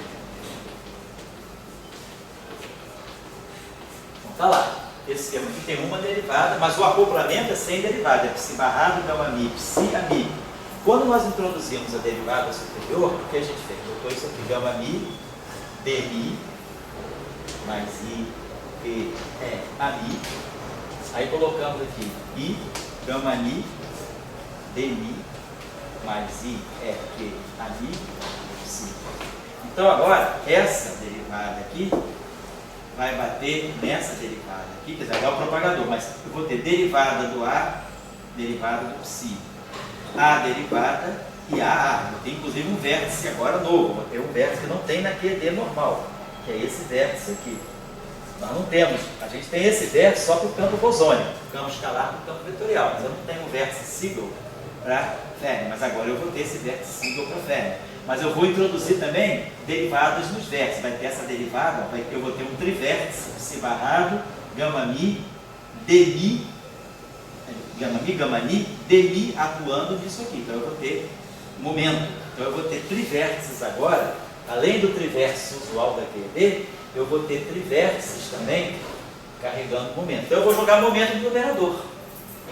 Então, tá lá. Esse termo aqui tem uma derivada, mas o acoplamento é sem derivada, é psi barrado, gama mi, psi a mi. Quando nós introduzimos a derivada superior, o que a gente fez? Botou isso aqui, gama mi, dmi, mais i, p, e, a mi. Aí colocamos aqui i, gama mi, dmi, mais i, e, p, a mi, psi. Então agora, essa derivada aqui vai bater nessa derivada aqui, quer dizer, é o propagador, mas eu vou ter derivada do A, derivada do psi, A derivada e A. Vou ter inclusive um vértice agora novo, vou ter um vértice que não tem na QED normal, que é esse vértice aqui. Nós não temos, a gente tem esse vértice só para o campo bosônico, campo escalar para o campo vetorial, mas eu não tenho um vértice Siegel para Fermi, mas agora eu vou ter esse vértice Siegel para Fermi. Mas eu vou introduzir também derivadas nos vértices. Vai ter essa derivada, eu vou ter um trivértice, psi barrado, gama mi, dmi, gama ni, dmi atuando nisso aqui. Então eu vou ter momento. Então eu vou ter trivértices agora, além do trivértice usual da QED, eu vou ter trivértices também carregando momento. Então eu vou jogar momento no numerador.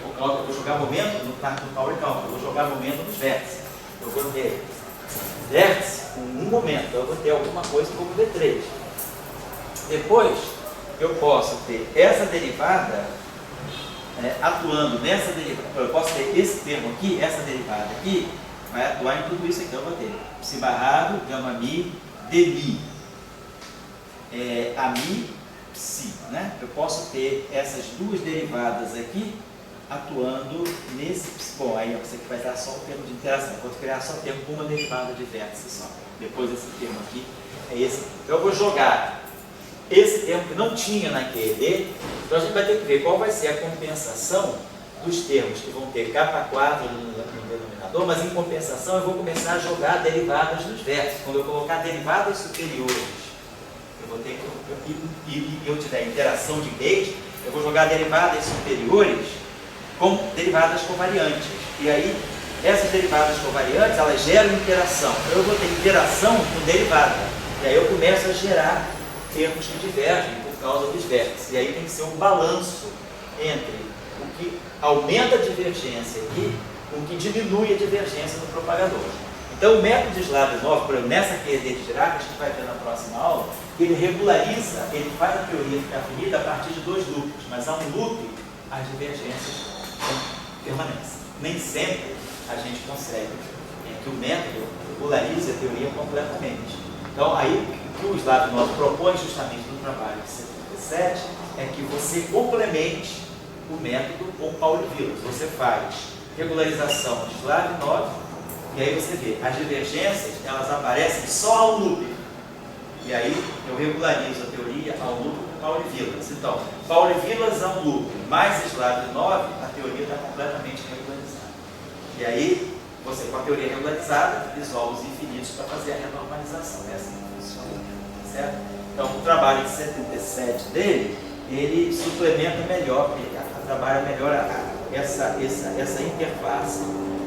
Eu vou jogar momento no power count, eu vou jogar momento nos vértices. Eu vou ter vértice com um momento, então eu vou ter alguma coisa como V3. Depois, eu posso ter essa derivada atuando nessa derivada. Eu posso ter esse termo aqui, essa derivada aqui, vai atuar em tudo isso aqui. Então eu vou ter psi barrado, gama mi, dmi, a mi, psi. Né? Eu posso ter essas duas derivadas aqui atuando nesse. Bom, aí você que vai dar só o termo de interação. Eu vou criar só o termo com uma derivada de vértice só. Depois esse termo aqui é esse. Então eu vou jogar esse termo que não tinha na QED. Então a gente vai ter que ver qual vai ser a compensação dos termos que vão ter K4 no denominador, mas em compensação eu vou começar a jogar derivadas dos vértices. Quando eu colocar derivadas superiores, eu vou ter que, eu tiver interação de Gauge, eu vou jogar derivadas superiores com derivadas covariantes. E aí, essas derivadas covariantes, elas geram interação. Então, eu vou ter interação com derivada. E aí eu começo a gerar termos que divergem por causa dos vértices. E aí tem que ser um balanço entre o que aumenta a divergência aqui com o que diminui a divergência no propagador. Então o método de Slavnov, por exemplo, nessa QED de Dirac, a gente vai ver na próxima aula, ele regulariza, ele faz a teoria ficar finita a partir de 2 loops, mas há um loop, as divergências permanecem. Nem sempre a gente consegue que o método regularize a teoria completamente. Então aí o que o Slavnov propõe justamente no trabalho de 77 é que você complemente o método com Pauli-Vilas. Você faz regularização de Slavnov e aí você vê, as divergências elas aparecem só ao loop. E aí eu regularizo a teoria ao loop com Pauli-Vilas. Então, Pauli-Vilas é um loop, mais Slavnov, a teoria está completamente regularizada. E aí, você com a teoria regularizada, isola os infinitos para fazer a renormalização. É assim que funciona, certo? Então, o trabalho de 77 dele, ele suplementa melhor, ele trabalha melhor essa interface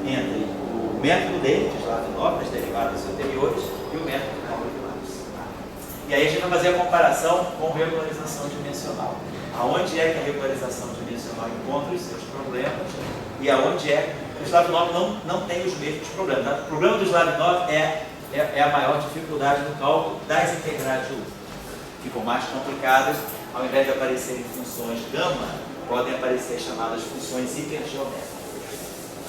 entre o método dele, de Slavnov, das derivadas superiores, e o método de Pauli-Vilas. E aí a gente vai fazer a comparação com regularização dimensional. Aonde é que a regularização dimensional encontra os seus problemas e aonde é que o Slavnov não tem os mesmos problemas. O problema do Slavnov é a maior dificuldade no cálculo das integrais de U. Ficam mais complicadas, ao invés de aparecerem funções gama, podem aparecer chamadas funções hipergeométricas.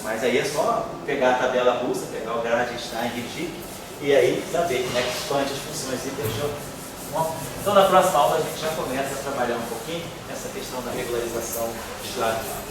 Mas aí é só pegar a tabela russa, pegar o Grad-Stein de Dijk, e aí saber como é que expande as funções hipergeométricas. Bom, então na próxima aula a gente já começa a trabalhar um pouquinho essa questão da regularização de Slavnov.